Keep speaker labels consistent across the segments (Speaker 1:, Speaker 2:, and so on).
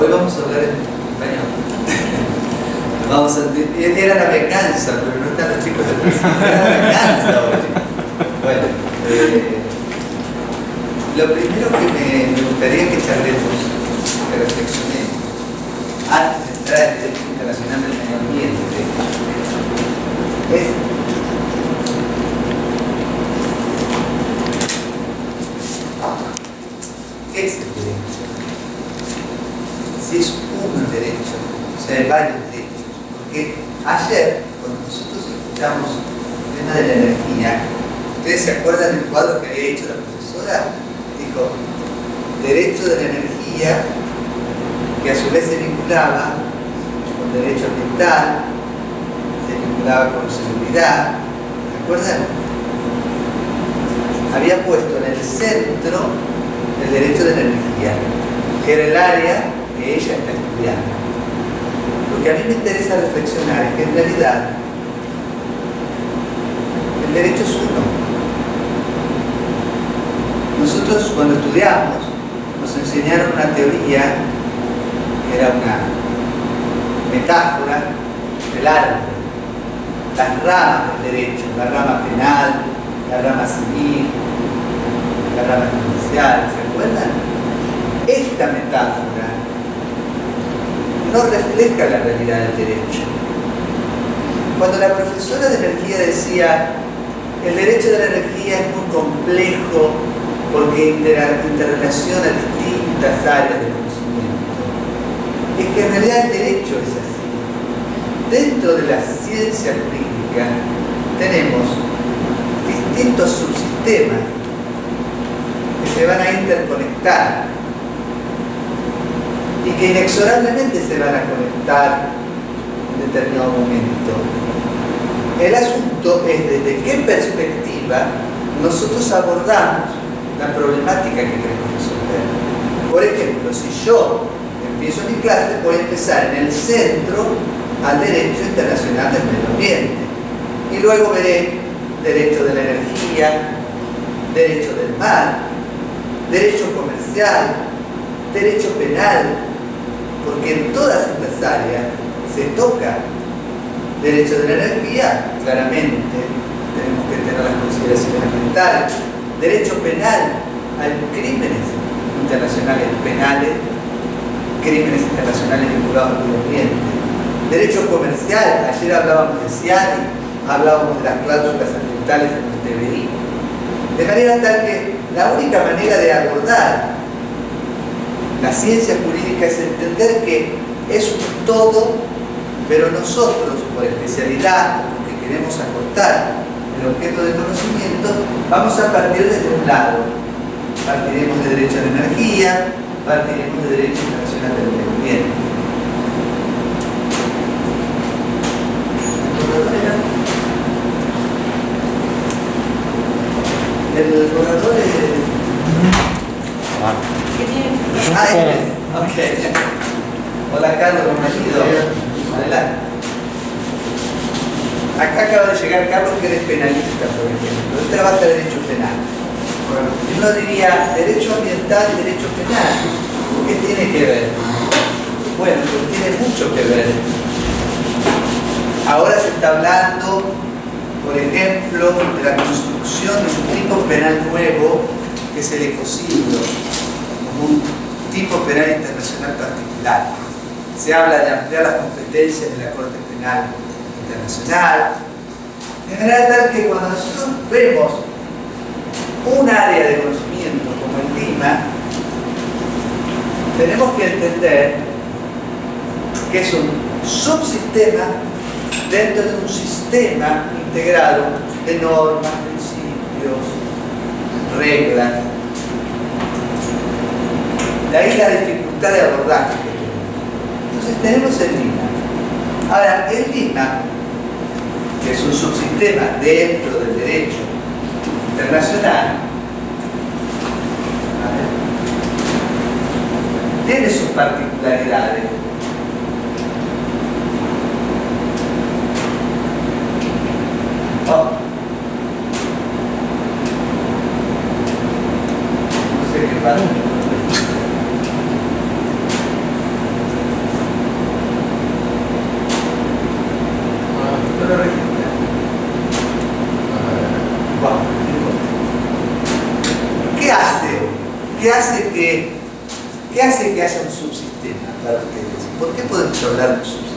Speaker 1: Hoy vamos a hablar en español. Vamos a era la venganza, pero no están los chicos de la era la venganza hoy. Bueno, lo primero que me gustaría que charlemos, que reflexionemos, antes de entrar al derecho internacional del medio ambiente, es ¿qué es el derecho? Si es un derecho, o sea, hay varios derechos. Porque ayer, cuando nosotros escuchamos el tema de la energía, ¿ustedes se acuerdan del cuadro que había hecho la profesora? Dijo, derecho de la energía, que a su vez se vinculaba con derecho ambiental, se vinculaba con seguridad, ¿se acuerdan? Había puesto en el centro el derecho de la energía, que era el área que ella está estudiando. Lo que a mí me interesa reflexionar es que en realidad el derecho es uno. Nosotros cuando estudiamos nos enseñaron una teoría que era una metáfora del árbol, las ramas del derecho, la rama penal, la rama civil, la rama judicial, ¿se acuerdan? Esta metáfora no refleja la realidad del derecho. Cuando la profesora de energía decía el derecho de la energía es muy complejo porque interrelaciona distintas áreas del conocimiento, es que en realidad el derecho es así. Dentro de la ciencia jurídica tenemos distintos subsistemas que se van a interconectar y que inexorablemente se van a conectar en determinado momento. El asunto es desde qué perspectiva nosotros abordamos la problemática que queremos resolver. Por ejemplo, si yo empiezo mi clase, voy a empezar en el centro al derecho internacional del medio ambiente y luego veré derecho de la energía, derecho del mar, derecho comercial, derecho penal, porque en todas estas áreas se toca derecho de la energía, claramente tenemos que tener las consideraciones ambientales, derecho penal, hay crímenes internacionales penales, crímenes internacionales vinculados al medio ambiente, derecho comercial, ayer hablábamos de CIANI, hablábamos de las cláusulas ambientales en el TBI, de manera tal que la única manera de abordar la ciencia jurídica es entender que es un todo, pero nosotros, por especialidad, porque queremos acortar el objeto de conocimiento, vamos a partir desde un lado. Partiremos de derecho a la energía, partiremos de derecho internacional del medio ambiente. El borrador es...
Speaker 2: ¿Qué tiene?
Speaker 1: Ok. Hola Carlos, bienvenido. Adelante. Acá acaba de llegar Carlos, que es penalista, por ejemplo. Él trabaja derecho penal. Y uno diría, derecho ambiental y derecho penal. ¿Qué tiene que ver? Bueno, pues tiene mucho que ver. Ahora se está hablando, por ejemplo, de la construcción de un tipo penal nuevo, que es el ecocidio, como un tipo penal internacional particular. Se habla de ampliar las competencias de la Corte Penal Internacional, de manera tal que cuando nosotros vemos un área de conocimiento como el clima, tenemos que entender que es un subsistema dentro de un sistema integrado de normas, principios, reglas. De ahí la dificultad de abordaje que tenemos. Entonces tenemos el Lima. Ahora, el Lima, que es un subsistema dentro del derecho internacional, tiene sus particularidades. No sé qué pasa. ¿Qué hace que haya un subsistema para ustedes? ¿Por qué podemos hablar de un subsistema?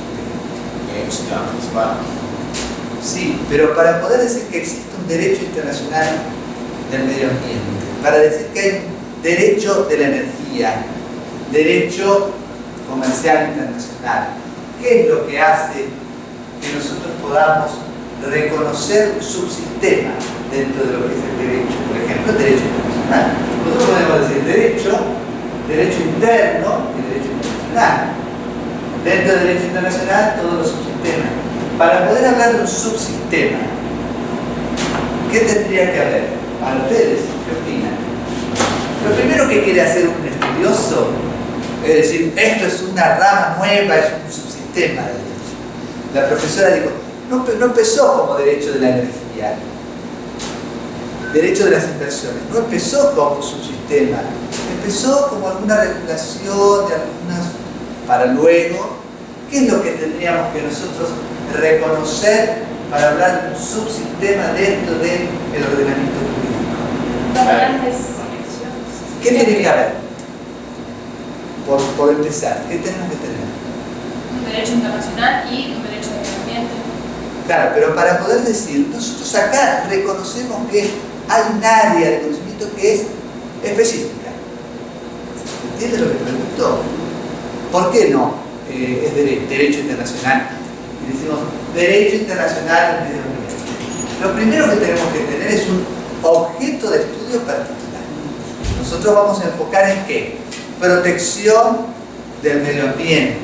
Speaker 1: Sí, pero para poder decir que existe un derecho internacional del medio ambiente, para decir que hay un derecho de la energía, derecho comercial internacional, ¿qué es lo que hace que nosotros podamos reconocer un subsistema dentro de lo que es el derecho? Por ejemplo, el derecho internacional. Nosotros podemos decir derecho interno y derecho internacional. Dentro del derecho internacional, todos los subsistemas. Para poder hablar de un subsistema, ¿qué tendría que haber? A ustedes, ¿qué opinan? Lo primero que quiere hacer un estudioso es decir, esto es una rama nueva, es un subsistema de derecho. La profesora dijo, no empezó como derecho de la energía, derecho de las inversiones, no empezó como subsistema, empezó como alguna regulación de algunas, para luego, ¿qué es lo que tendríamos que nosotros reconocer para hablar de un subsistema dentro del ordenamiento jurídico? ¿Qué tiene que haber? Por empezar, ¿qué tenemos que tener?
Speaker 2: Un derecho internacional y un derecho de medio ambiente.
Speaker 1: Claro, pero para poder decir, nosotros acá reconocemos que hay un área de conocimiento que es específica. ¿Entiendes lo que pregunto? ¿Por qué no es derecho internacional? Y decimos, derecho internacional del medio ambiente. Lo primero que tenemos que tener es un objeto de estudio particular. Nosotros vamos a enfocar en qué? Protección del medio ambiente,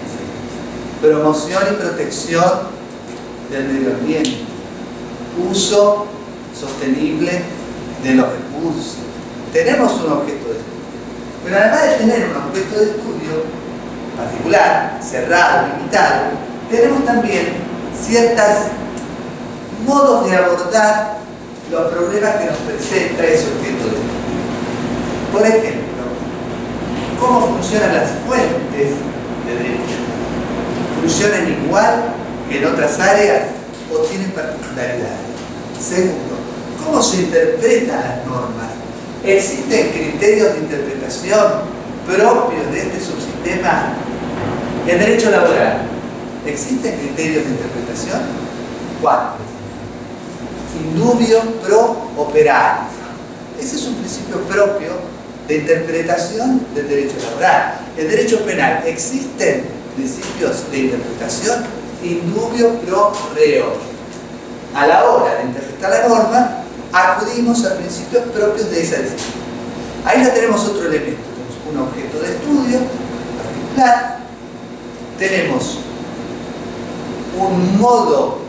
Speaker 1: promoción y protección del medio ambiente, uso sostenible de los recursos. Tenemos un objeto de estudio, pero además de tener un objeto de estudio particular, cerrado, limitado, tenemos también ciertos modos de abordar los problemas que nos presenta ese objeto de estudio. Por ejemplo, ¿cómo funcionan las fuentes de derecho? ¿Funcionan igual que en otras áreas o tienen particularidades? Segundo, ¿cómo se interpretan las normas? ¿Existen criterios de interpretación propios de este subsistema? En derecho laboral, ¿existen criterios de interpretación? ¿Cuáles? Indubio pro operario. Ese es un principio propio de interpretación del derecho laboral. En derecho penal, ¿existen principios de interpretación? Indubio pro reo. A la hora de interpretar la norma, acudimos a principios propios de esa disciplina. Ahí ya tenemos otro elemento. Tenemos un objeto de estudio particular, tenemos un modo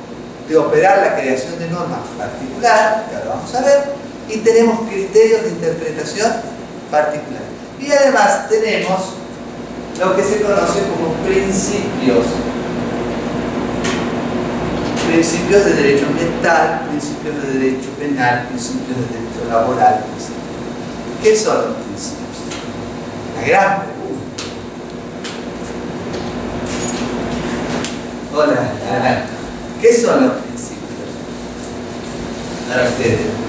Speaker 1: de operar la creación de normas particular, que ahora vamos a ver, y tenemos criterios de interpretación particular. Y además tenemos lo que se conoce como principios de derecho ambiental, principios de derecho penal, principios de derecho laboral. ¿Qué son los principios? La gran pregunta. Hola, adelante. ¿Qué son los principios? Para ustedes.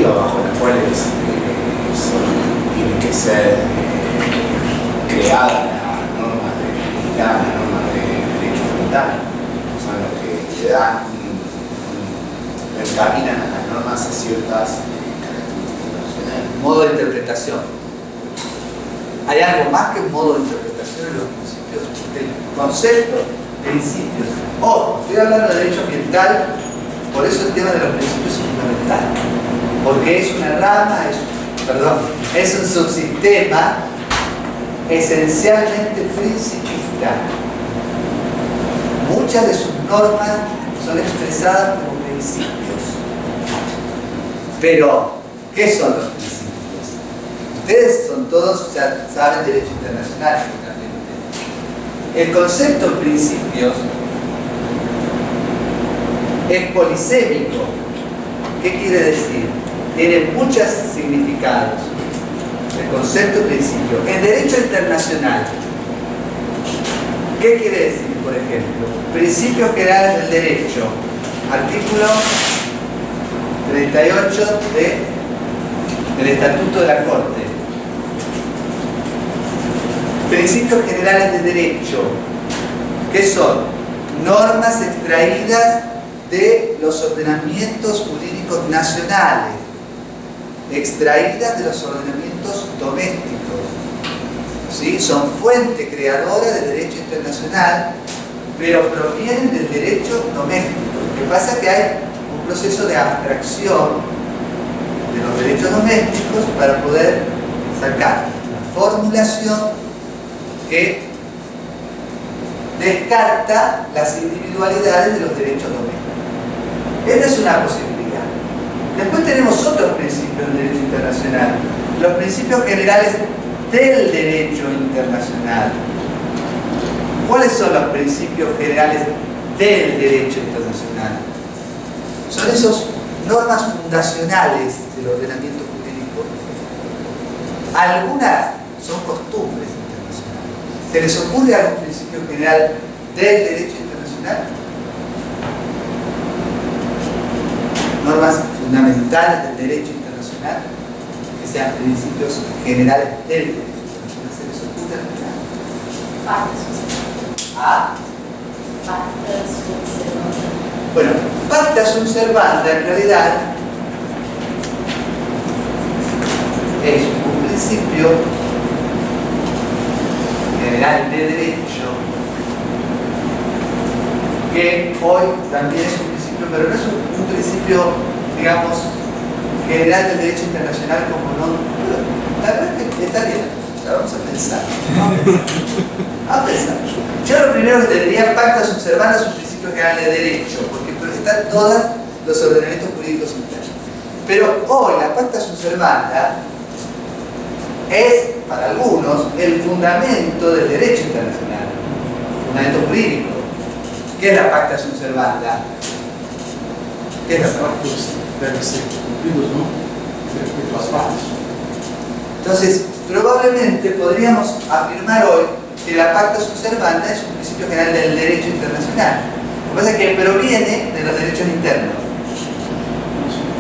Speaker 3: Bajo las cuales tienen que ser creadas las normas de derecho ambiental, son los que le dan, encaminan a las normas a ciertas características nacionales.
Speaker 1: Modo de interpretación. ¿Hay algo más que un modo de interpretación en los principios? El concepto, principios. Estoy hablando de derecho ambiental, por eso el tema de los principios es fundamental. Porque es una rama, es un subsistema esencialmente principista. Muchas de sus normas son expresadas como principios. Pero, ¿qué son los principios? Ustedes son todos, ya saben derecho internacional. El concepto principios es polisémico. ¿Qué quiere decir? Tiene muchos significados. El concepto principio. En derecho internacional, ¿qué quiere decir? por ejemplo, principios generales del derecho, artículo 38 del Estatuto de la Corte. Principios generales de derecho, que son normas extraídas de los ordenamientos jurídicos nacionales, extraídas de los ordenamientos domésticos, ¿sí? Son fuente creadora del derecho internacional, pero provienen del derecho doméstico. Lo que pasa es que hay un proceso de abstracción de los derechos domésticos para poder sacar la formulación que descarta las individualidades de los derechos domésticos. Esta es una posibilidad. Después tenemos otros principios del derecho internacional, los principios generales del derecho internacional. ¿Cuáles son los principios generales del derecho internacional? Son esas normas fundacionales del ordenamiento jurídico. Algunas son costumbres internacionales. ¿Se les ocurre algún principio general del derecho internacional? Normas fundamentales del derecho internacional que sean principios generales del derecho internacional. ¿Se les ocurre alguna? ¿Ah? Bueno, pacta sunt servanda en realidad es un principio general de derecho que hoy también es un principio, pero no es un principio, digamos, general del derecho internacional como no. Tal vez está bien, vamos a pensar. Vamos a pensar. Yo lo primero que te diría, pacta sunt servanda es un principio general de derecho, porque están todos los ordenamientos jurídicos internos. Pero hoy la pacta sunt servanda es, para algunos, el fundamento del derecho internacional, fundamento jurídico. ¿Qué es la pacta sunt servanda? ¿Qué es la pacta?
Speaker 4: Deben ser cumplidos, ¿no? Por las partes.
Speaker 1: Entonces, probablemente podríamos afirmar hoy que la pacta sunt servanda es un principio general del derecho internacional. Lo que pasa es que proviene de los derechos internos.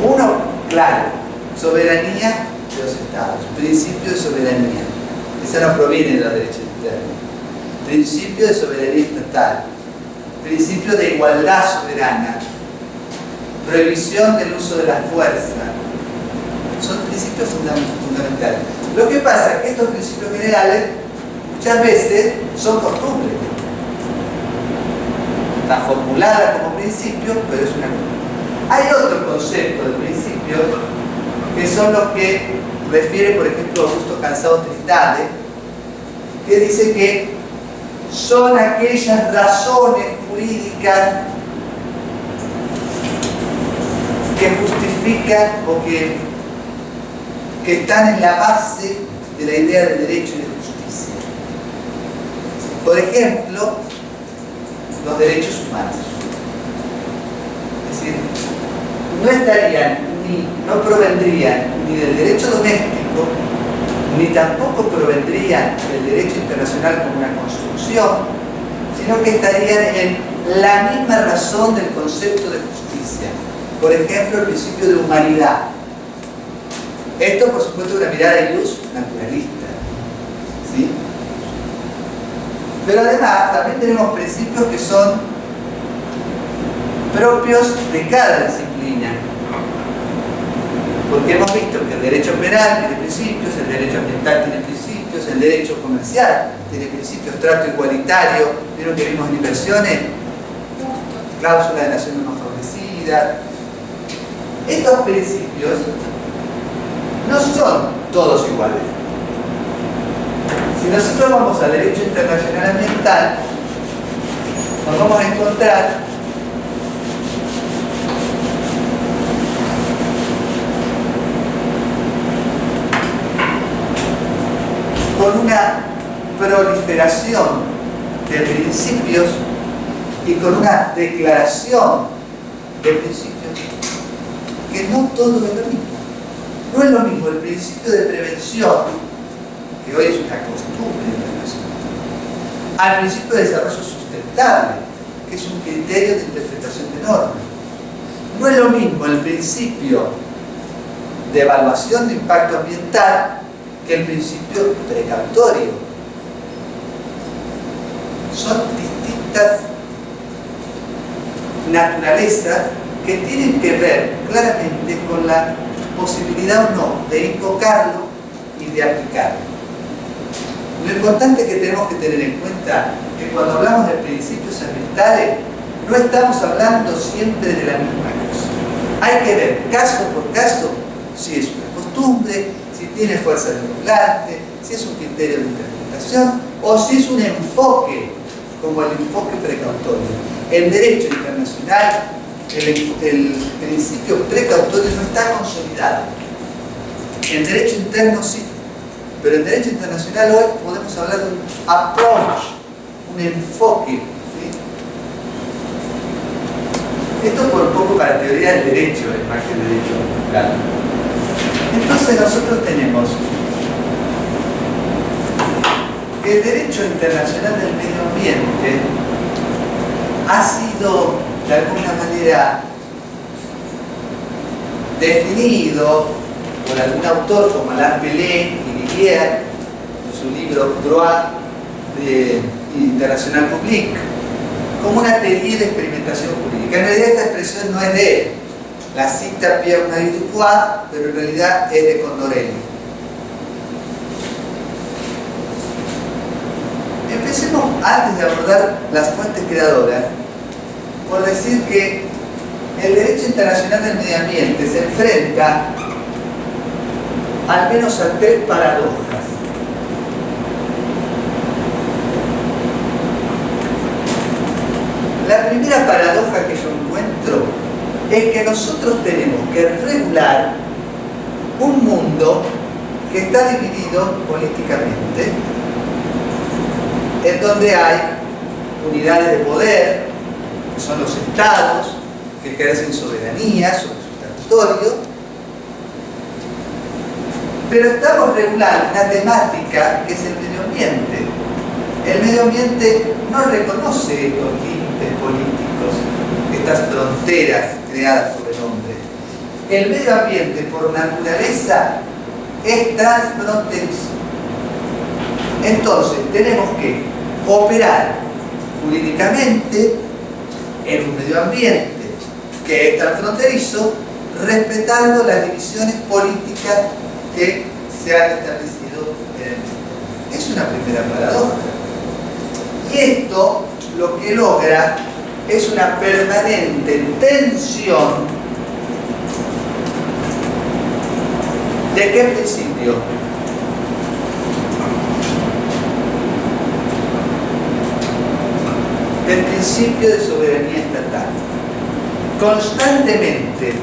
Speaker 1: Uno, claro, soberanía de los estados, principio de soberanía. Esa no proviene de los derechos internos. Principio de soberanía estatal, principio de igualdad soberana, prohibición del uso de la fuerza. Son principios fundamentales. Lo que pasa es que estos principios generales muchas veces son costumbres. Está formulada como principio, pero es una costumbre. Hay otro concepto de principios que son los que refiere, por ejemplo, Augusto Cansado Tristade, que dice que son aquellas razones jurídicas que justifican o que están en la base de la idea del derecho y de justicia. Por ejemplo, los derechos humanos. Es decir, no estarían no provendrían ni del derecho doméstico, ni tampoco provendrían del derecho internacional como una construcción, sino que estarían en la misma razón del concepto de justicia. Por ejemplo, el principio de humanidad. Esto, por supuesto, es una mirada de luz naturalista, ¿sí? Pero además, también tenemos principios que son propios de cada disciplina. Porque hemos visto que el derecho penal tiene principios, el derecho ambiental tiene principios, el derecho comercial tiene principios, trato igualitario, vieron que vimos en inversiones, cláusula de nación no favorecida. Estos principios no son todos iguales. Si nosotros vamos al derecho internacional ambiental, nos vamos a encontrar con una proliferación de principios y con una declaración de principios que no todo es lo mismo. No es lo mismo el principio de prevención, que hoy es una costumbre internacional, al principio de desarrollo sustentable. aceptable, que es un criterio de interpretación de normas. No es lo mismo el principio de evaluación de impacto ambiental que el principio precautorio. Son distintas naturalezas que tienen que ver claramente con la posibilidad o no de invocarlo y de aplicarlo. Lo importante que tenemos que tener en cuenta es que cuando hablamos de principios ambientales no estamos hablando siempre de la misma cosa. Hay que ver caso por caso si es una costumbre, si tiene fuerza vinculante, si es un criterio de interpretación o si es un enfoque como el enfoque precautorio. En derecho internacional el principio precautorio no está consolidado. En derecho interno sí, pero en derecho internacional hoy podemos hablar de un approach, un enfoque. ¿Sí? Esto por un poco para teoría del derecho, más que el derecho local. Entonces nosotros tenemos que el derecho internacional del medio ambiente ha sido de alguna manera definido por algún autor como Alain Pelé y Rivière en su libro Droit International Public como una teoría de experimentación jurídica. En realidad esta expresión no es de él, la cita Pierre-Marie Dupuy, pero en realidad es de Condorelli. Empecemos, antes de abordar las fuentes creadoras, por decir que el derecho internacional del medio ambiente se enfrenta al menos a tres paradojas. La primera paradoja que yo encuentro es que nosotros tenemos que regular un mundo que está dividido políticamente, en donde hay unidades de poder, que son los estados, que ejercen soberanía sobre su territorio, pero estamos regulando una temática que es el medio ambiente. El medio ambiente no reconoce estos límites políticos, estas fronteras creadas por el hombre. El medio ambiente, por naturaleza, es transfronterizo. Entonces, tenemos que operar jurídicamente en un medio ambiente que es transfronterizo, respetando las divisiones políticas que se han establecido en el mundo. Es una primera paradoja. Y esto lo que logra es una permanente tensión. ¿De qué principio? Del principio de soberanía estatal. Constantemente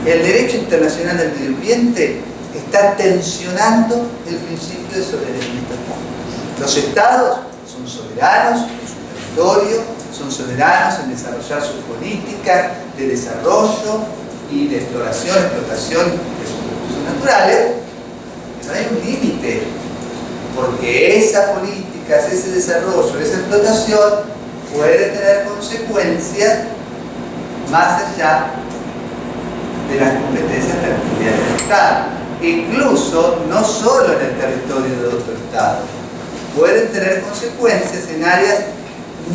Speaker 1: el derecho internacional del medio ambiente está tensionando el principio de soberanía estatal. Los estados son soberanos en su territorio, son soberanos en desarrollar sus políticas de desarrollo y de explotación de sus recursos naturales, pero hay un límite, porque esa política, ese desarrollo, esa explotación puede tener consecuencias más allá de las competencias territoriales del Estado. Incluso, no solo en el territorio de otro Estado, pueden tener consecuencias en áreas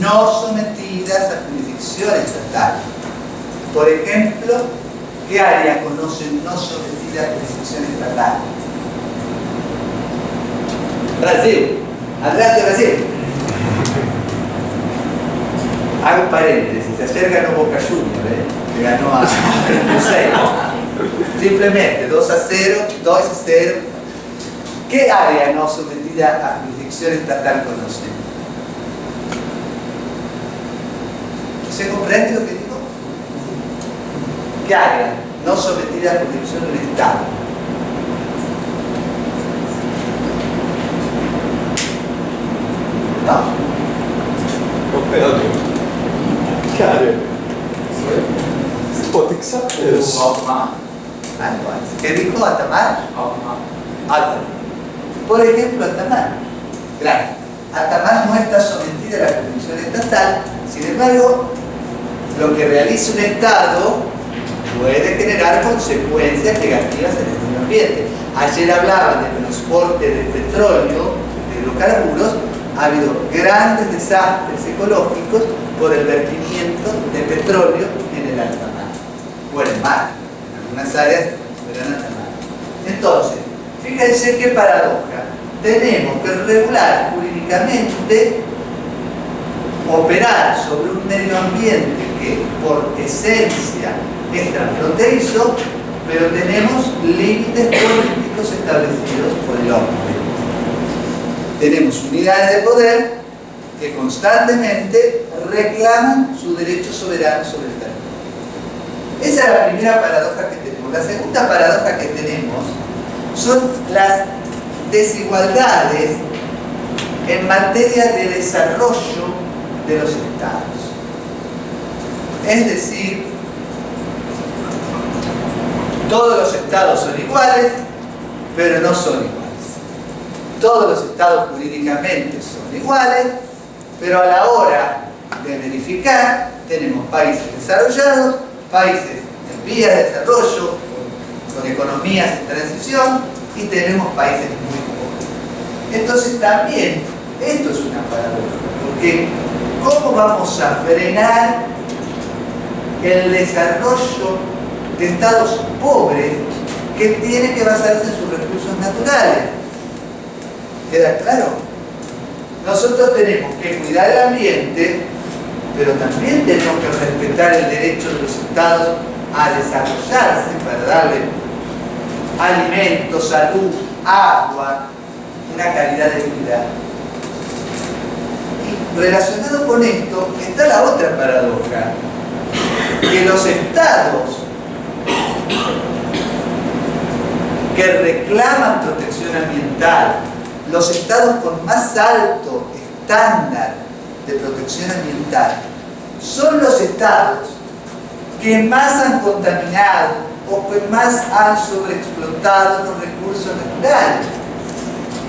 Speaker 1: no sometidas a jurisdicción estatal. Por ejemplo, ¿qué área conocen no sometida a jurisdicción estatal? Brasil. Adelante, Brasil. Hago paréntesis, ayer ganó Boca Juniors, que ganó a Cruzeiro. Simplemente 2-0, 2-0. ¿Qué área no sometida a jurisdicción estatal conocen? ¿Se comprende lo que digo? ¿Qué área no sometida a jurisdicción del Estado? No.
Speaker 5: Operador. Cara, pô, tem que saber.
Speaker 1: ¿Qué dijo Atamar? Atamar. Por ejemplo, Atamar. Claro, Atamar no está sometida a la jurisdicción estatal, Sin embargo, lo que realiza un Estado puede generar consecuencias negativas en el medio ambiente. Ayer hablaban del transporte del petróleo, de hidrocarburos. Ha habido grandes desastres ecológicos por el vertimiento de petróleo en el alta mar, o en el mar, en algunas áreas, pero en alta mar. Entonces, fíjense qué paradoja. Tenemos que regular jurídicamente, operar sobre un medio ambiente que por esencia es transfronterizo, pero tenemos límites políticos establecidos por el hombre. Tenemos unidades de poder que constantemente reclaman su derecho soberano sobre el territorio. Esa es la primera paradoja que tenemos. La segunda paradoja que tenemos son las desigualdades en materia de desarrollo de los estados. Es decir, todos los estados son iguales, pero no son iguales. Todos los estados jurídicamente son iguales, pero a la hora de verificar tenemos países desarrollados, países en vías de desarrollo, con economías en transición, y tenemos países muy pobres. Entonces también esto es una paradoja, porque ¿cómo vamos a frenar el desarrollo de estados pobres que tienen que basarse en sus recursos naturales? ¿Queda claro? Nosotros tenemos que cuidar el ambiente, pero también tenemos que respetar el derecho de los estados a desarrollarse para darle alimentos, salud, agua, una calidad de vida. Y relacionado con esto está la otra paradoja, que los estados que reclaman protección ambiental, los estados con más alto estándar de protección ambiental, son los estados que más han contaminado o que más han sobreexplotado los recursos naturales.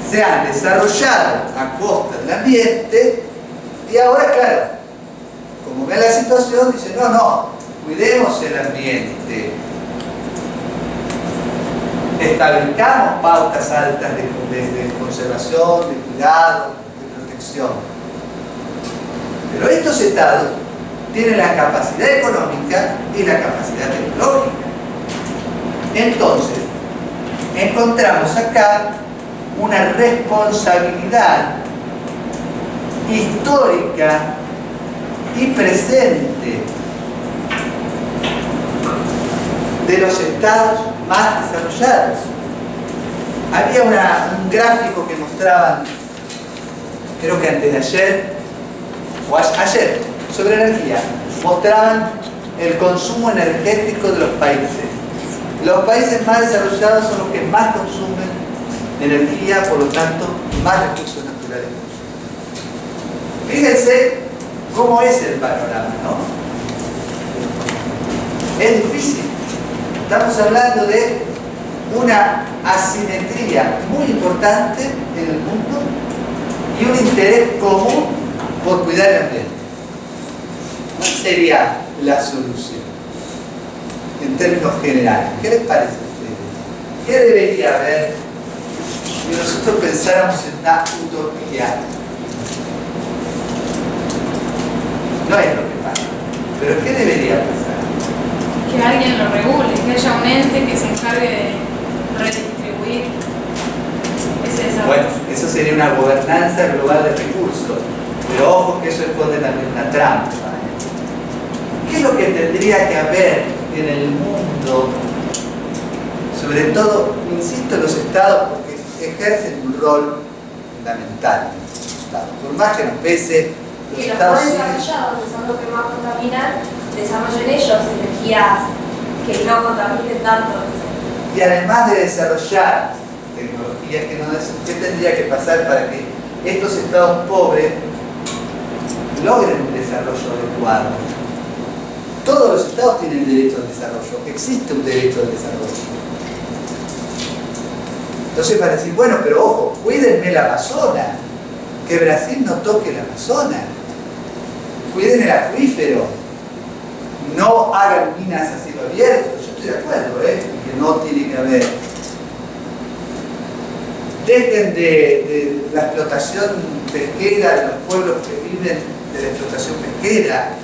Speaker 1: Se han desarrollado a costa del ambiente y ahora, claro, como ven la situación, dicen, no, cuidemos el ambiente, establezcamos pautas altas de conservación, de cuidado, de protección. Pero estos estados tienen la capacidad económica y la capacidad tecnológica. Entonces, encontramos acá una responsabilidad histórica y presente de los estados más desarrollados. Había un gráfico que mostraban, creo que antes de ayer, o ayer, sobre energía. Mostraban el consumo energético de los países. Los países más desarrollados son los que más consumen energía, por lo tanto, más recursos naturales consumen. Fíjense cómo es el panorama, ¿no? Es difícil. Estamos hablando de una asimetría muy importante en el mundo y un interés común por cuidar el ambiente. ¿Cuál sería la solución en términos generales? ¿Qué les parece a ustedes? ¿Qué debería haber si nosotros pensáramos en una utopía? No es lo que pasa, pero ¿qué debería pasar?
Speaker 2: Que alguien lo regule, que haya un ente que se encargue de redistribuir ese desarrollo.
Speaker 1: Bueno, eso sería una gobernanza global de recursos, pero ojo que eso esconde también una trampa. ¿Qué es lo que tendría que haber en el mundo? Sobre todo, insisto, los estados, porque ejercen un rol fundamental en los estados. Por más que nos pese, los
Speaker 6: que los
Speaker 1: estados
Speaker 6: más
Speaker 1: siguen.
Speaker 6: desarrollados, que son los que más contaminan, desarrollen ellos energías que no contaminen tanto.
Speaker 1: Y además de desarrollar tecnologías que no ¿qué tendría que pasar para que estos estados pobres logren un desarrollo adecuado? Todos los estados tienen derecho al desarrollo, existe un derecho al desarrollo. Entonces para decir, bueno, pero ojo, cuídenme la Amazonas, que Brasil no toque la Amazonas. cuiden el acuífero, no hagan minas a cielo abierto. Yo estoy de acuerdo, que no tiene que haber. Dejen de la explotación pesquera de los pueblos que viven de la explotación pesquera,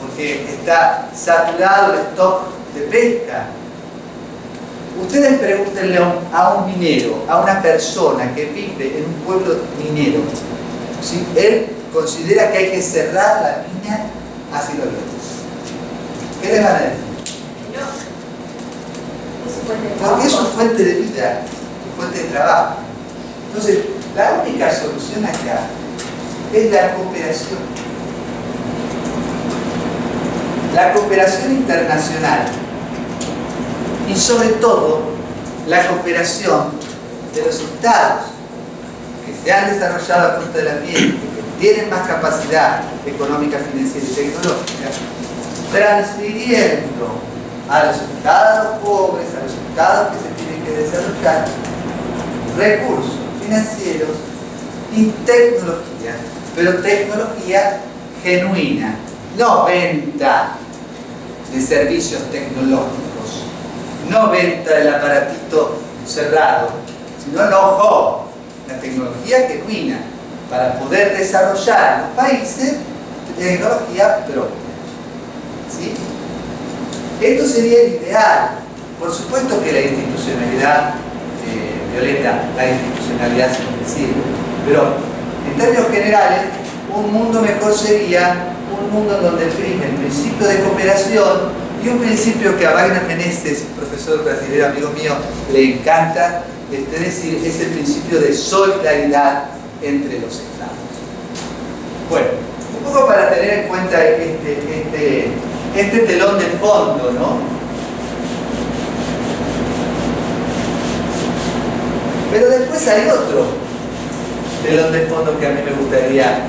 Speaker 1: porque está saturado el stock de pesca. Ustedes pregúntenle a un minero, a una persona que vive en un pueblo minero, si él considera que hay que cerrar la mina a cielo abierto. ¿Qué les van a decir?
Speaker 6: No,
Speaker 1: Porque es su fuente de vida, su fuente de trabajo. Entonces, la única solución acá es la cooperación. La cooperación internacional y sobre todo la cooperación de los estados que se han desarrollado a punta del ambiente, que tienen más capacidad económica, financiera y tecnológica, transfiriendo a los estados pobres, a los estados que se tienen que desarrollar, recursos financieros y tecnología, pero tecnología genuina, no venta de servicios tecnológicos, no venta del aparatito cerrado, sino no, la tecnología genuina para poder desarrollar en los países tecnología propia. ¿Sí? Esto sería el ideal. Por supuesto que la institucionalidad, Violeta, la institucionalidad siempre sirve, pero en términos generales, un mundo mejor sería un mundo en donde prime el principio de cooperación y un principio que a Wagner Meneses, profesor brasileño, amigo mío, le encanta, es decir, es el principio de solidaridad entre los estados. Bueno, un poco para tener en cuenta este telón de fondo, ¿no? Pero después hay otro telón de fondo que a mí me gustaría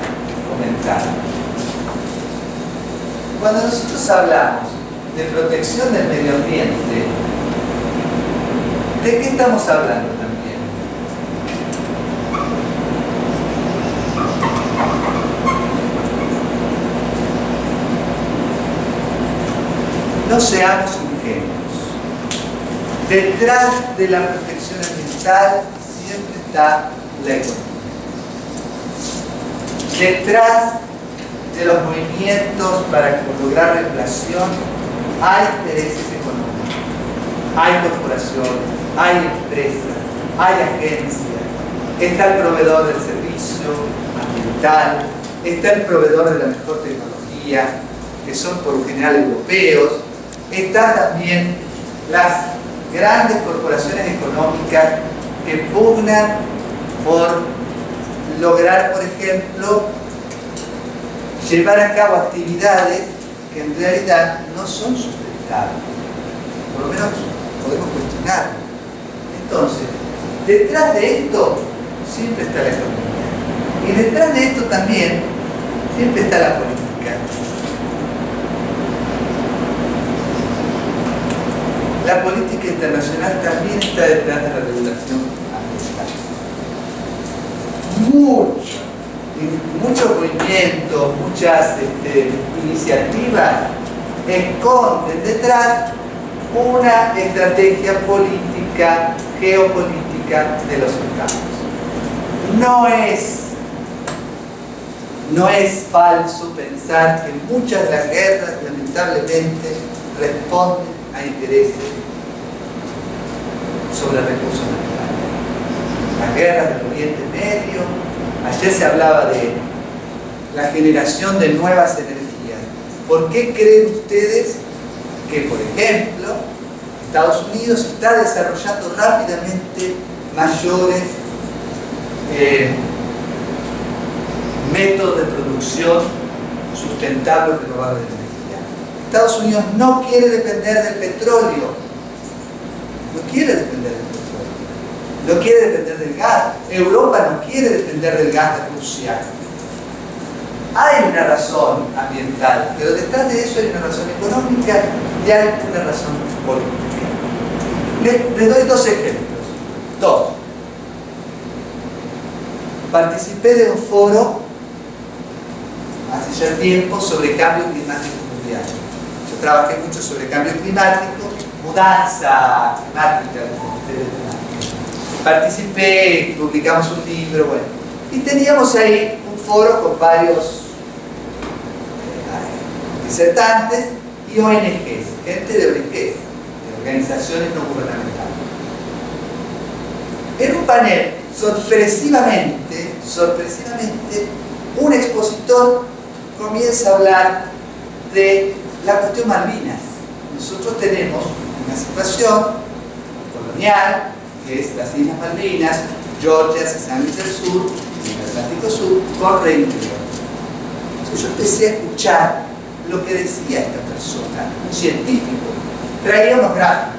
Speaker 1: comentar. Cuando nosotros hablamos de protección del medio ambiente, ¿de qué estamos hablando también? No seamos ingenuos. Detrás de la protección ambiental siempre está la economía. Detrás de los movimientos para lograr regulación hay intereses económicos, hay corporaciones, hay empresas, hay agencias, está el proveedor del servicio ambiental, está el proveedor de la mejor tecnología, que son por lo general europeos, están también las grandes corporaciones económicas que pugnan por lograr, por ejemplo, llevar a cabo actividades que en realidad no son sustentables. Por lo menos podemos cuestionarlo. Entonces, detrás de esto siempre está la economía. Y detrás de esto también siempre está la política. La política internacional también está detrás de la regulación ambiental. Muchos movimientos, muchas iniciativas esconden detrás una estrategia política, geopolítica de los estados. No es falso pensar que muchas de las guerras lamentablemente responden a intereses sobre recursos naturales. Las guerras del Oriente Medio. Ayer se hablaba de la generación de nuevas energías. ¿Por qué creen ustedes que, por ejemplo, Estados Unidos está desarrollando rápidamente mayores métodos de producción sustentable y renovable de energía? Estados Unidos no quiere depender del petróleo. No quiere depender del petróleo. No quiere depender del gas. Europa no quiere depender del gas de Rusia. Hay una razón ambiental, pero detrás de eso hay una razón económica y hay una razón política. Les doy dos ejemplos. Dos. Participé de un foro hace hace ya tiempo sobre cambio climático mundial. Yo trabajé mucho sobre cambio climático, mudanza climática, participé, publicamos un libro, bueno, y teníamos ahí un foro con varios disertantes y ONGs, gente de ONGs, de organizaciones no gubernamentales. En un panel, sorpresivamente, un expositor comienza a hablar de la cuestión Malvinas. Nosotros tenemos una situación colonial, que es las Islas Malvinas, Georgia, Sandwich del Sur, el Atlántico Sur, con Reino Unido. Entonces yo empecé a escuchar lo que decía esta persona, un científico, traía unos gráficos.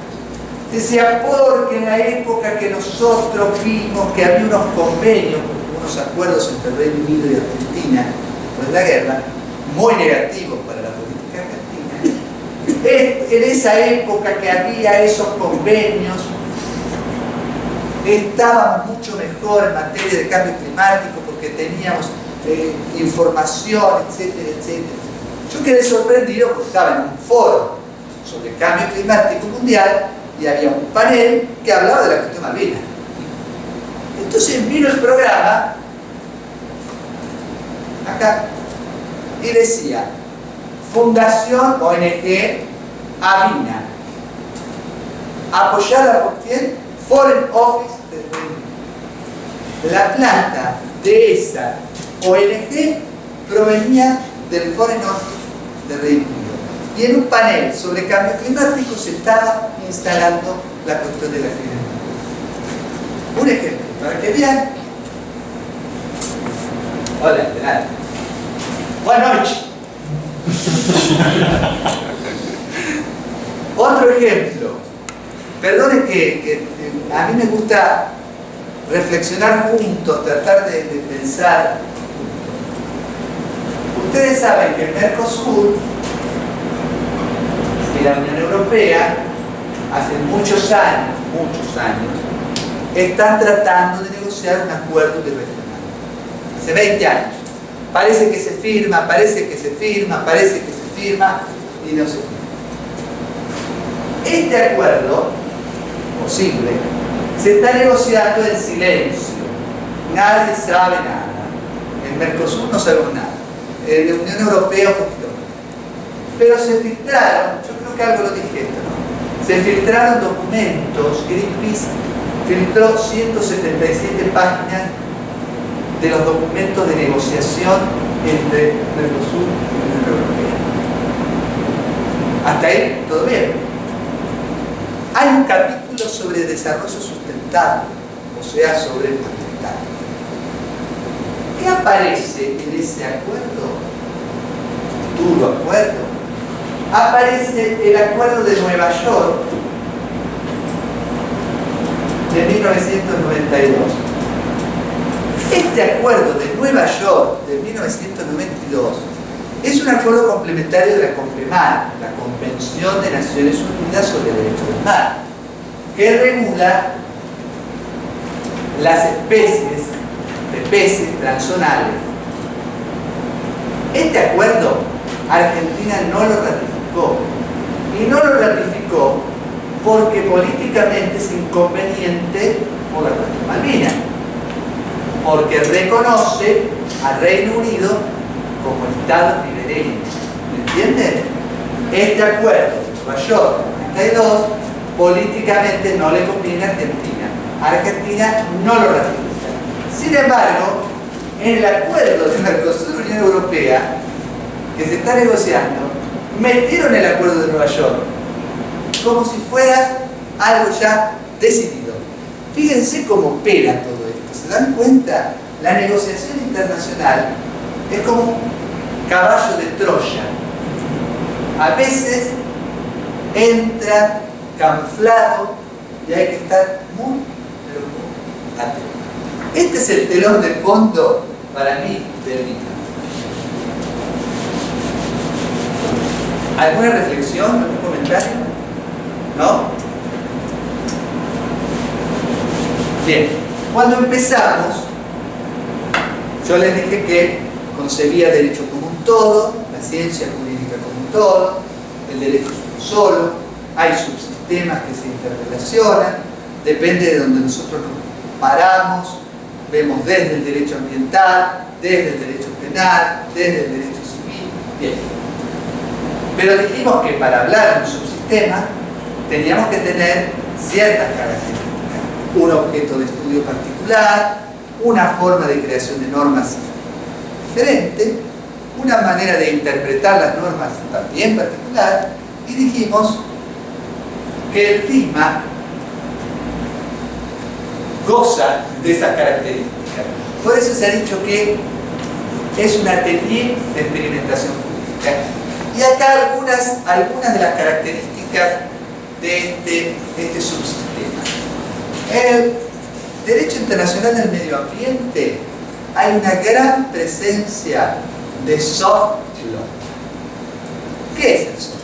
Speaker 1: Decía, porque en la época que nosotros vimos que había unos convenios, unos acuerdos entre el Reino Unido y Argentina después de la guerra, muy negativos para la política argentina, en esa época que había esos convenios, estábamos mucho mejor en materia de cambio climático porque teníamos información, etcétera, etcétera. Yo quedé sorprendido porque estaba en un foro sobre cambio climático mundial y había un panel que hablaba de la cuestión Malvinas. Entonces vino el programa acá y decía Fundación ONG Avina, apoyada por quién? Foreign Office del Reino Unido. La plata de esa ONG provenía del Foreign Office del Reino Unido. Y en un panel sobre cambio climático se estaba instalando la cuestión de la criminalidad. Un ejemplo, para que vean. Hola, de nada. Buenas noches. Otro ejemplo. Perdone que a mí me gusta reflexionar juntos, tratar de pensar juntos. Ustedes saben que el Mercosur y la Unión Europea hace muchos años, están tratando de negociar un acuerdo birregional. Hace 20 años. Parece que se firma, y no se firma. Este acuerdo posible se está negociando en silencio. Nadie sabe nada. En Mercosur no sabemos nada. En la Unión Europea un poquito. Pero se filtraron, yo creo que algo lo dije esto, ¿no? Se filtraron documentos, Greenpeace filtró 177 páginas de los documentos de negociación entre Mercosur y la Unión Europea. Hasta ahí, todo bien. Hay un capítulo sobre desarrollo sustentable, o sea, sobre el ambiental. ¿Qué aparece en ese acuerdo? Futuro acuerdo. Aparece el Acuerdo de Nueva York de 1992. Este Acuerdo de Nueva York de 1992 es un acuerdo complementario de la CONPEMAR, la Convención de Naciones Unidas sobre Derechos del Mar, que regula las especies de peces transzonales. Este acuerdo Argentina no lo ratificó, y no lo ratificó porque políticamente es inconveniente por la cuestión Malvinas, porque reconoce al Reino Unido como Estado ribereño. ¿Me entienden? Este acuerdo de Nueva York de 92 políticamente no le conviene a Argentina. Argentina no lo ratifica. Sin embargo, en el acuerdo de Mercosur-Unión Europea que se está negociando, metieron el acuerdo de Nueva York como si fuera algo ya decidido. Fíjense cómo opera todo esto. ¿Se dan cuenta? La negociación internacional es como un caballo de Troya. A veces entra camuflado y hay que estar muy, pero muy atento. Este es el telón de fondo para mí del libro. ¿Alguna reflexión? ¿Algún comentario? ¿No? Bien, cuando empezamos, yo les dije que concebía derecho común un todo, la ciencia jurídica como un todo, el derecho es un solo, hay subsistemas que se interrelacionan, depende de donde nosotros nos paramos, vemos desde el derecho ambiental, desde el derecho penal, desde el derecho civil, bien. Pero dijimos que para hablar de un subsistema teníamos que tener ciertas características, un objeto de estudio particular, una forma de creación de normas diferente, una manera de interpretar las normas también particular, y dijimos que el clima goza de esas características. Por eso se ha dicho que es un atelier de experimentación jurídica. Y acá algunas de las características de este subsistema. En el derecho internacional del medio ambiente hay una gran presencia de soft law. ¿Qué es el soft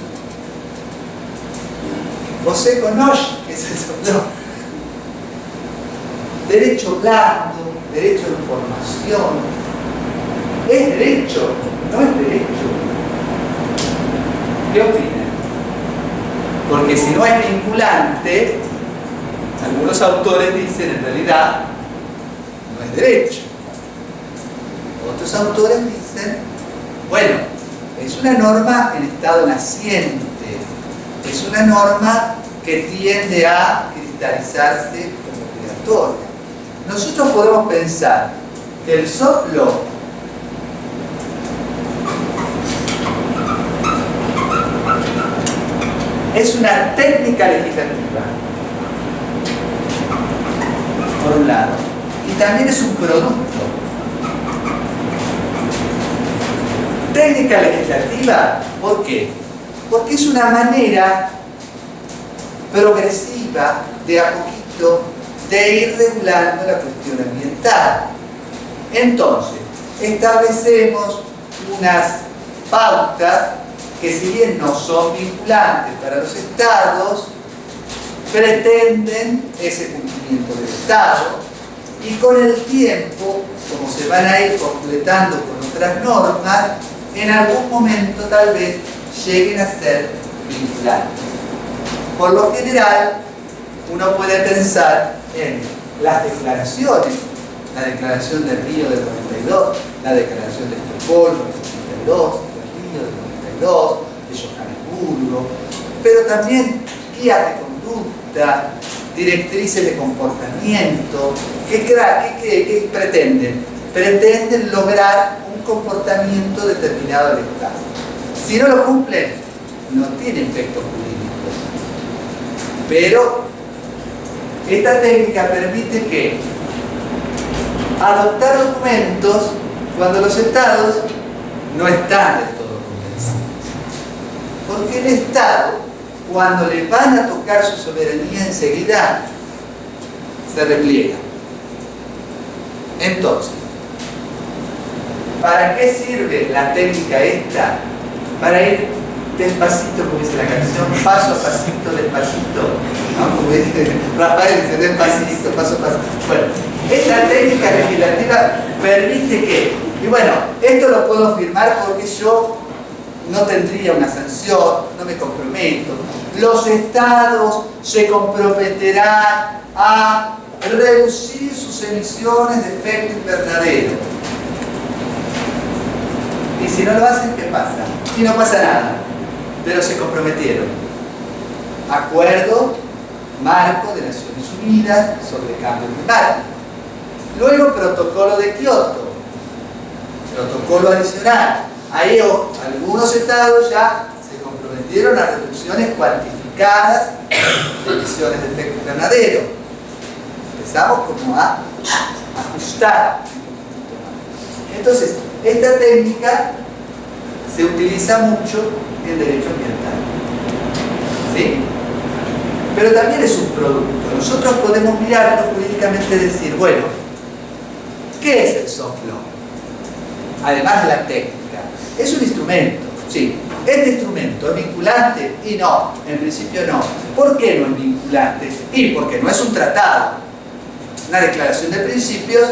Speaker 1: law? José conoce qué es el soft law. Derecho blando, derecho de información. ¿Es derecho? ¿No es derecho? ¿Qué opinan? Porque si no es vinculante, algunos autores dicen en realidad no es derecho. Otros autores dicen, bueno, es una norma en estado naciente, es una norma que tiende a cristalizarse como obligatoria. Nosotros podemos pensar que el soft law es una técnica legislativa, por un lado, y también es un producto. Técnica legislativa, ¿por qué? Porque es una manera progresiva, de a poquito, de ir regulando la cuestión ambiental. Entonces, establecemos unas pautas que, si bien no son vinculantes para los estados, pretenden ese cumplimiento del Estado, y con el tiempo, como se van a ir completando con otras normas, en algún momento tal vez lleguen a ser vinculantes. Por lo general, uno puede pensar en las declaraciones, la declaración de Río del 92, la declaración de Estocolmo del 82, de Río del 92, de Johannesburgo, pero también guías de conducta, directrices de comportamiento. ¿Qué pretenden? Pretenden lograr un comportamiento determinado del Estado. Si no lo cumplen, no tiene efecto jurídico. Pero esta técnica permite que adoptar documentos cuando los estados no están del todo convencidos. Porque el Estado, cuando le van a tocar su soberanía enseguida, se repliega. Entonces, ¿para qué sirve la técnica esta? Para ir despacito, como dice la canción, paso a pasito, despacito, ¿no? Como dice Rafael, dice despacito, paso a paso. Bueno, esta técnica legislativa permite que, y bueno, esto lo puedo afirmar porque yo no tendría una sanción, no me comprometo. Los estados se comprometerán a reducir sus emisiones de efecto invernadero. Y si no lo hacen, ¿qué pasa? Y no pasa nada, pero se comprometieron. Acuerdo marco de Naciones Unidas sobre cambio climático. Luego, protocolo de Kioto, protocolo adicional. Ahí algunos estados ya se comprometieron a reducciones cuantificadas de emisiones de efecto invernadero. Empezamos como a ajustar. Entonces, esta técnica se utiliza mucho en derecho ambiental. ¿Sí? Pero también es un producto. Nosotros podemos mirarlo jurídicamente y decir, bueno, ¿qué es el soft law? Además de la técnica. Es un instrumento, sí. ¿Este instrumento es vinculante? Y no, en principio no. ¿Por qué no es vinculante? Y porque no es un tratado. Una declaración de principios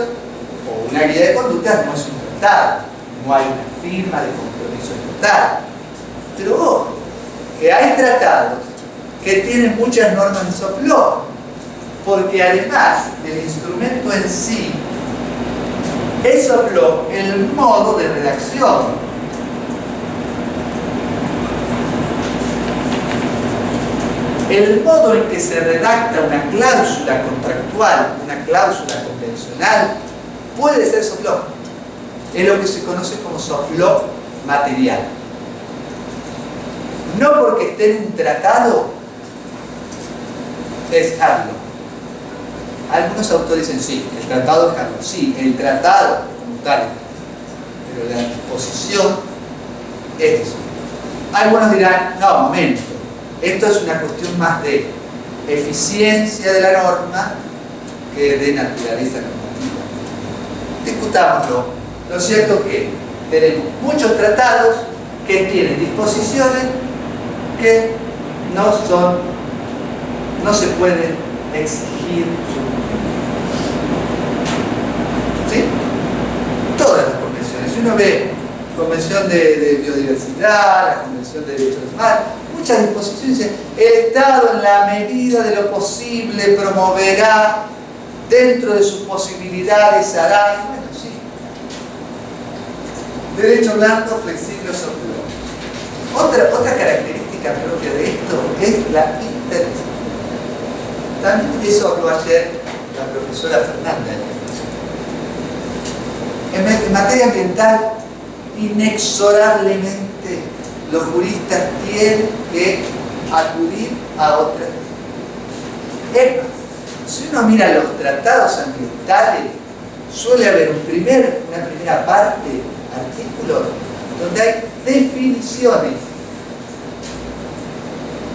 Speaker 1: o una guía de conducta no es un tratado. No hay una firma de compromiso. compromiso estatal. Pero ojo, que hay tratados que tienen muchas normas de soft law, porque además del instrumento en sí, es soft law el modo de redacción. El modo en que se redacta una cláusula contractual, una cláusula convencional, puede ser soft law. Es lo que se conoce como soft law material. No porque esté en un tratado es hard law. Algunos autores dicen sí, el tratado es hard law. Sí, el tratado como tal, pero la disposición es eso. Algunos dirán, no, momento, esto es una cuestión más de eficiencia de la norma que de naturaleza normativa. Discutámoslo. Lo cierto es que tenemos muchos tratados que tienen disposiciones que no se pueden exigir su cumplimiento. ¿Sí? Todas las convenciones. Si uno ve Convención de Biodiversidad, la Convención de Derechos Humanos, muchas disposiciones dicen, el Estado en la medida de lo posible promoverá, dentro de sus posibilidades hará, y bueno, sí. Derecho blando, flexible o soft law. Otra característica propia de esto es la interdisciplinaridad. También de eso habló ayer la profesora Fernanda. En materia ambiental, inexorablemente los juristas tienen que acudir a otras. Es más, si uno mira los tratados ambientales, suele haber una primera parte, artículos, donde hay definiciones.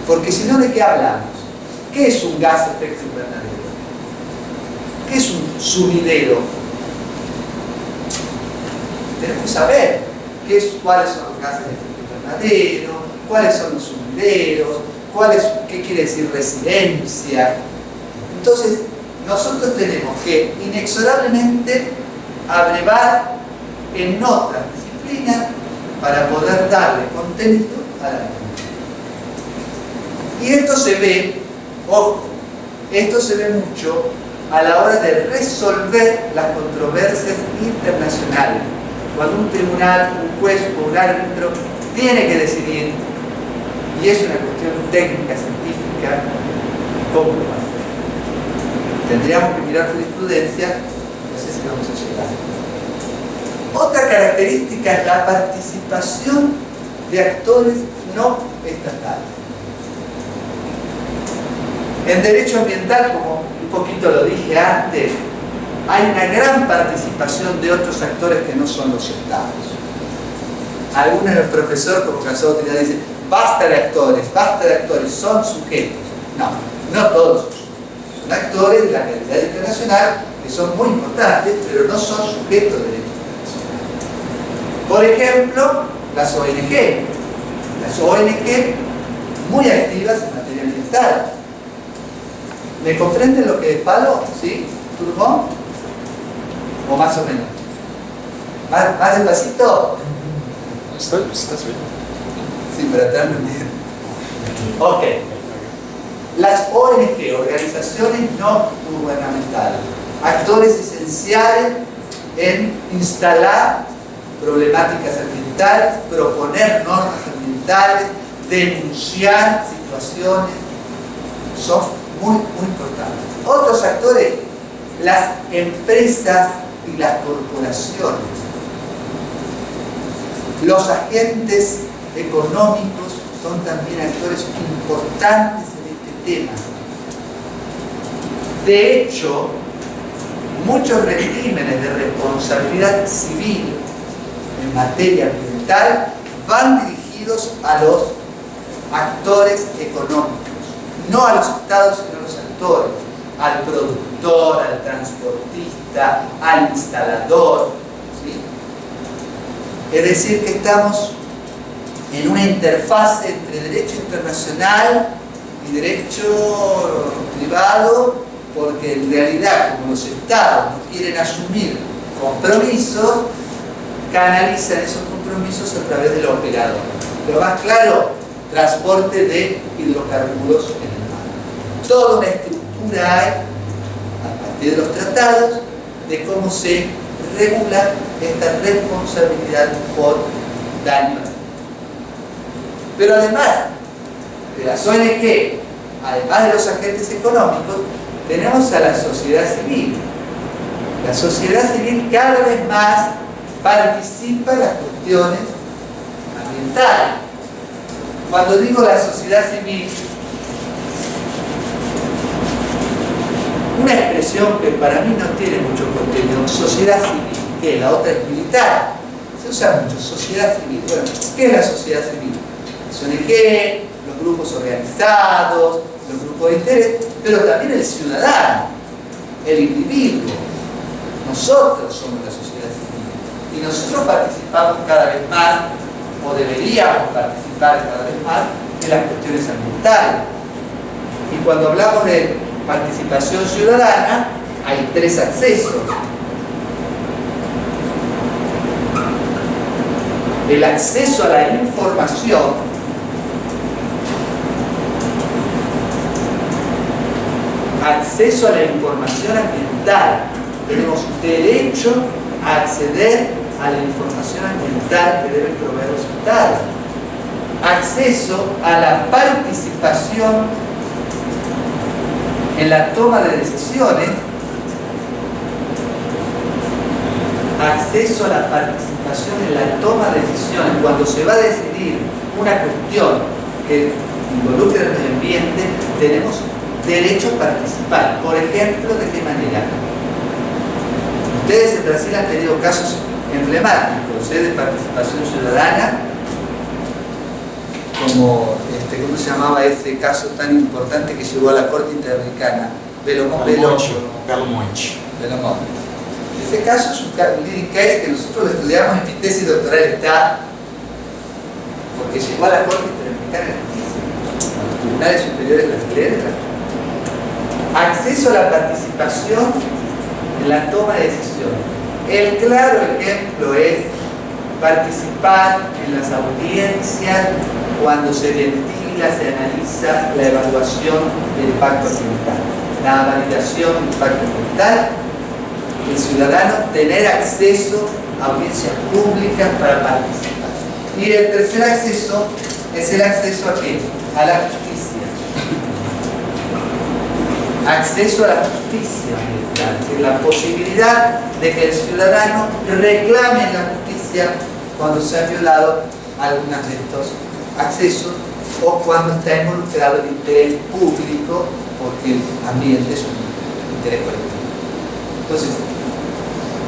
Speaker 1: Porque si no, ¿de qué hablamos? ¿Qué es un gas de efecto invernadero? ¿Qué es un sumidero? Tenemos que saber cuáles son los gases de efecto invernadero, cuáles son los sumideros, qué quiere decir residencia. Entonces, nosotros tenemos que inexorablemente abrevar en otras disciplinas para poder darle contenido a la norma. Y esto se ve, ojo, esto se ve mucho a la hora de resolver las controversias internacionales. Cuando un tribunal, un juez o un árbitro tiene que decidir, y es una cuestión técnica, científica, ¿cómo lo va a hacer? Tendríamos que mirar jurisprudencia, no sé si vamos a llegar. Otra característica es la participación de actores no estatales. En derecho ambiental, como un poquito lo dije antes, hay una gran participación de otros actores que no son los estados. Algunos del profesor, como caso de utilidad, dicen, basta de actores, son sujetos. No todos son actores de la realidad internacional, que son muy importantes, pero no son sujetos de derecho internacional. Por ejemplo, las ONG. Las ONG muy activas en materia ambiental. ¿Me comprenden lo que es palo? ¿Sí? ¿Turbón? ¿O más o menos? ¿Más despacito?
Speaker 5: Estás bien.
Speaker 1: Sí, pero atrás no entiendo. Ok. Las ONG, organizaciones no gubernamentales, actores esenciales en instalar problemáticas ambientales, proponer normas ambientales, denunciar situaciones, son muy importantes. Otros actores, las empresas y las corporaciones, los agentes económicos son también actores importantes en este tema. De hecho, muchos regímenes de responsabilidad civil en materia ambiental van dirigidos a los actores económicos, no a los estados sino a los actores, al productor, al transportista, al instalador, ¿sí? Es decir, que estamos en una interfase entre derecho internacional y derecho privado, porque en realidad, como los estados no quieren asumir compromisos, canalizan esos compromisos a través del operador. Lo más claro, transporte de hidrocarburos en el mar. Toda una estructura hay, a partir de los tratados, de cómo se regula esta responsabilidad por daño. Pero además de las ONG, además de los agentes económicos, tenemos a la sociedad civil. La sociedad civil cada vez más participa en las cuestiones ambientales. Cuando digo la sociedad civil, una expresión que para mí no tiene mucho contenido, sociedad civil, que la otra es militar, se usa mucho, sociedad civil. Bueno, ¿qué es la sociedad civil? Las ONG, los grupos organizados, los grupos de interés, pero también el ciudadano, el individuo. Nosotros somos la sociedad civil y nosotros participamos cada vez más, o deberíamos participar cada vez más, en las cuestiones ambientales. Y cuando hablamos de participación ciudadana, hay tres accesos. El acceso a la información, acceso a la información ambiental. Tenemos derecho a acceder a la información ambiental que deben proveer los estados. Acceso a la participación en la toma de decisiones. Acceso a la participación en la toma de decisiones. Cuando se va a decidir una cuestión que involucre el medio ambiente, tenemos derecho a participar. Por ejemplo, ¿de qué manera? Ustedes en Brasil han tenido casos emblemáticos de participación ciudadana, como ¿cómo se llamaba ese caso tan importante que llegó a la Corte Interamericana? Belo Monte. Ese caso es un leading case que nosotros lo estudiamos en mi tesis doctoral, está porque llegó a la Corte Interamericana a los tribunales superiores brasileños. Acceso a la participación en la toma de decisiones. El claro ejemplo es participar en las audiencias cuando se ventila, se analiza la evaluación del impacto ambiental, la validación del impacto ambiental, el ciudadano tener acceso a audiencias públicas para participar. Y el tercer acceso es el acceso ¿a qué? A la justicia. Acceso a la justicia ambiental, es decir, la posibilidad de que el ciudadano reclame en la justicia cuando se ha violado algunos de estos accesos o cuando está involucrado el interés público, porque el ambiente es un interés colectivo. Entonces,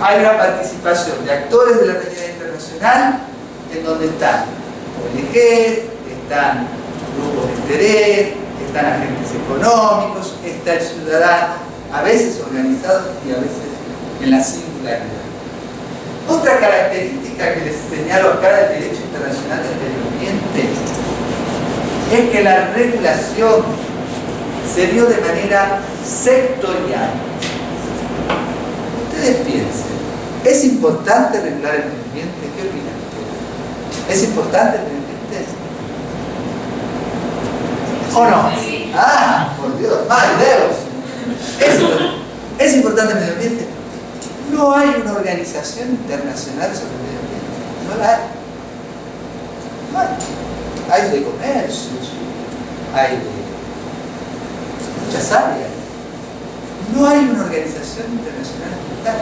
Speaker 1: hay una participación de actores de la realidad internacional en donde están ONGs, están grupos de interés, están agentes económicos, está el ciudadano, a veces organizado y a veces en la singularidad. Otra característica que les señalo acá del derecho internacional del medio ambiente es que la regulación se dio de manera sectorial. Ustedes piensen, ¿es importante regular el medio ambiente? ¿Qué opinan ustedes? ¿Es importante el medio ambiente? ¿O no? ¡Ah! Por Dios, ¡más Dios! ¿Es importante el medio ambiente? No hay una organización internacional sobre el medio ambiente. No la hay. No hay. Hay de comercio, hay de muchas áreas. No hay una organización internacional ambiental.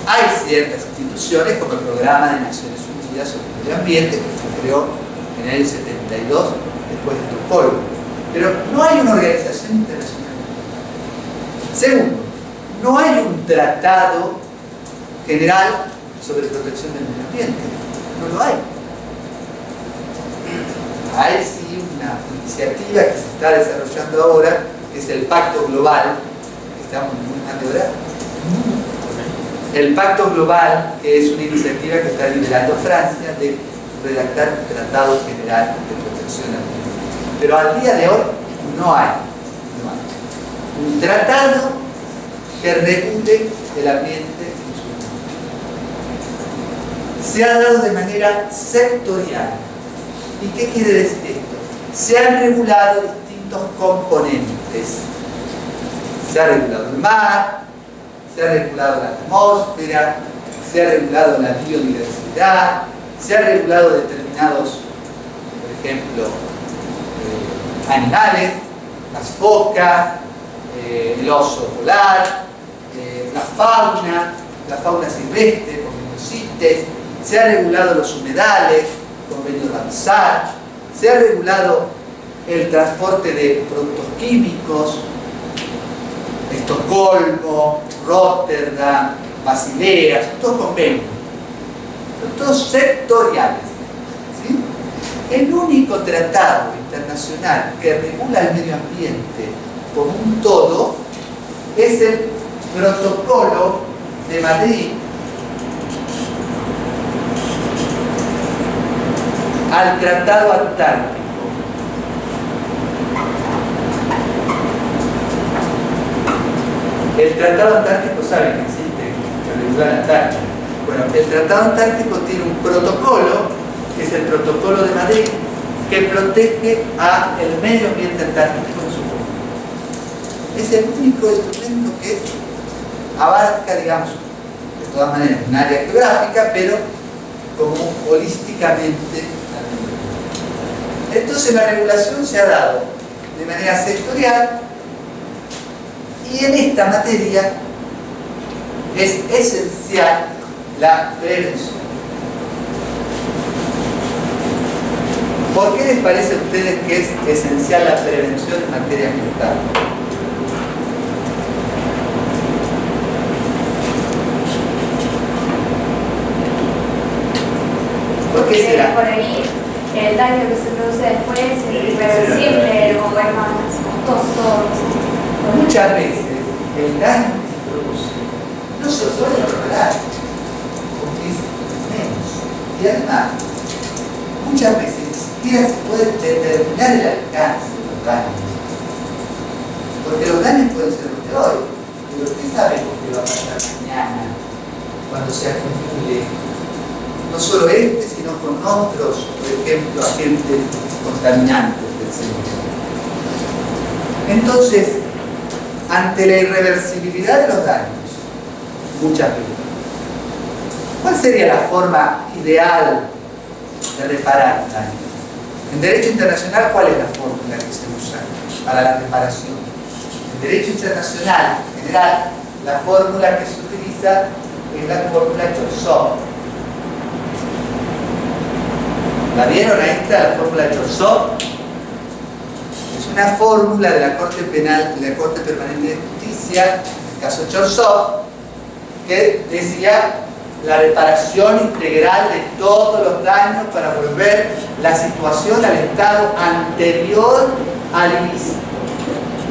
Speaker 1: Hay ciertas instituciones como el Programa de Naciones Unidas sobre el Medio Ambiente, que se creó en el 72 después de Estocolmo. Pero no hay una organización internacional. Segundo, no hay un tratado general sobre protección del medio ambiente. No lo hay. Hay sí una iniciativa que se está desarrollando ahora, que es el Pacto Global, que estamos muy ahora. El Pacto Global, que es una iniciativa que está liderando Francia de redactar un tratado general de protección ambiental. Pero al día de hoy no hay un tratado que regule el ambiente en su mundo. se ha dado de manera sectorial. ¿Y qué quiere decir esto? Se han regulado distintos componentes. Se ha regulado el mar, se ha regulado la atmósfera, se ha regulado la biodiversidad, se ha regulado determinados, por ejemplo, animales, las focas, el oso polar, la fauna silvestre, convenio CITES, se ha regulado los humedales, convenio Ramsar, se ha regulado el transporte de productos químicos, Estocolmo, Rotterdam, Basilea, son todos convenios, son todos sectoriales. ¿Sí? El único tratado internacional que regula el medio ambiente como un todo es el Protocolo de Madrid al Tratado Antártico. El Tratado Antártico, saben que existe, que regula la Antártida. Bueno, el Tratado Antártico tiene un protocolo, que es el Protocolo de Madrid, que protege al medio ambiente antártico en su conjunto. Es el único instrumento que abarca, digamos, de todas maneras, un área geográfica, pero como holísticamente. Entonces la regulación se ha dado de manera sectorial y en esta materia es esencial la prevención. ¿Por qué les parece a ustedes que es esencial la prevención en materia ambiental? ¿Por qué será?
Speaker 6: Por ahí el daño que se produce después es irreversible o es más costoso.
Speaker 1: Muchas veces el daño que se produce no se puede reparar porque es menos. Y además, muchas veces ni siquiera se puede determinar el alcance de los daños. Porque los daños pueden ser los de hoy, pero ¿qué sabemos que va a pasar mañana cuando se acumule no solo sino con otros, por ejemplo, agentes contaminantes del cerebro? Entonces, ante la irreversibilidad de los daños, muchas veces, ¿cuál sería la forma ideal de reparar el daño? En derecho internacional, ¿cuál es la fórmula que se usa para la reparación? En derecho internacional, en general, la fórmula que se utiliza es la fórmula Chorzów. ¿La vieron a esta, la fórmula Chorzów? Es una fórmula de la Corte Penal, de la Corte Permanente de Justicia, en el caso Chorzów, que decía la reparación integral de todos los daños para volver la situación al estado anterior al ilícito.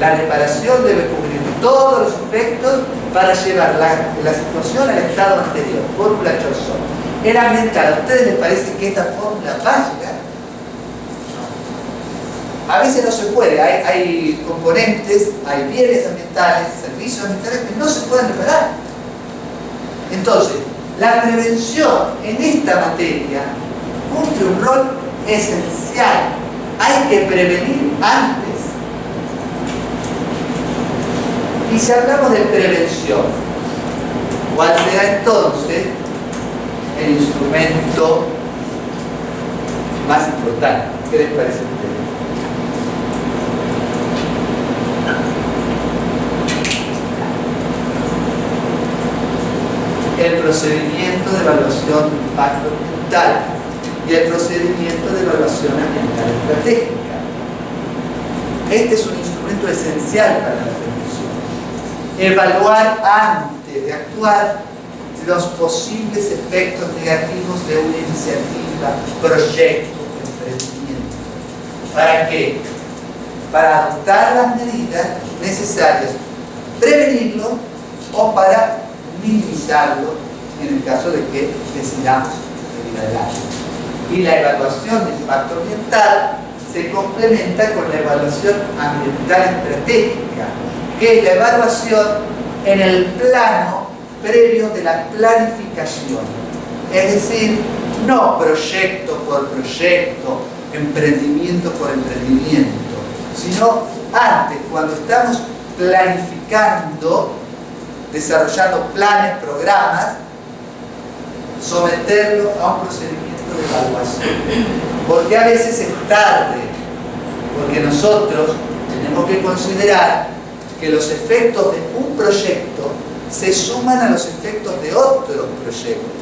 Speaker 1: La reparación debe cubrir todos los efectos para llevar la situación al estado anterior. Fórmula Chorzów. En ambiental, ¿a ustedes les parece que esta fórmula va a llegar? A veces no se puede, hay componentes, hay bienes ambientales, servicios ambientales que no se pueden reparar. Entonces, la prevención en esta materia cumple un rol esencial. Hay que prevenir antes. Y si hablamos de prevención, ¿cuál será entonces el instrumento más importante? ¿Qué les parece a ustedes? El procedimiento de evaluación de impacto ambiental y el procedimiento de evaluación ambiental estratégica. Este es un instrumento esencial para la prevención. Evaluar antes de actuar los posibles efectos negativos de una iniciativa, proyecto, emprendimiento. ¿Para qué? Para adoptar las medidas necesarias, prevenirlo o para minimizarlo en el caso de que decidamos seguir adelante. Y la evaluación de impacto ambiental se complementa con la evaluación ambiental estratégica, que es la evaluación en el plano previo de la planificación. Es decir, no proyecto por proyecto, emprendimiento por emprendimiento, sino antes, cuando estamos planificando, desarrollando planes, programas, someterlo a un procedimiento de evaluación. Porque a veces es tarde, porque nosotros tenemos que considerar que los efectos de un proyecto se suman a los efectos de otros proyectos.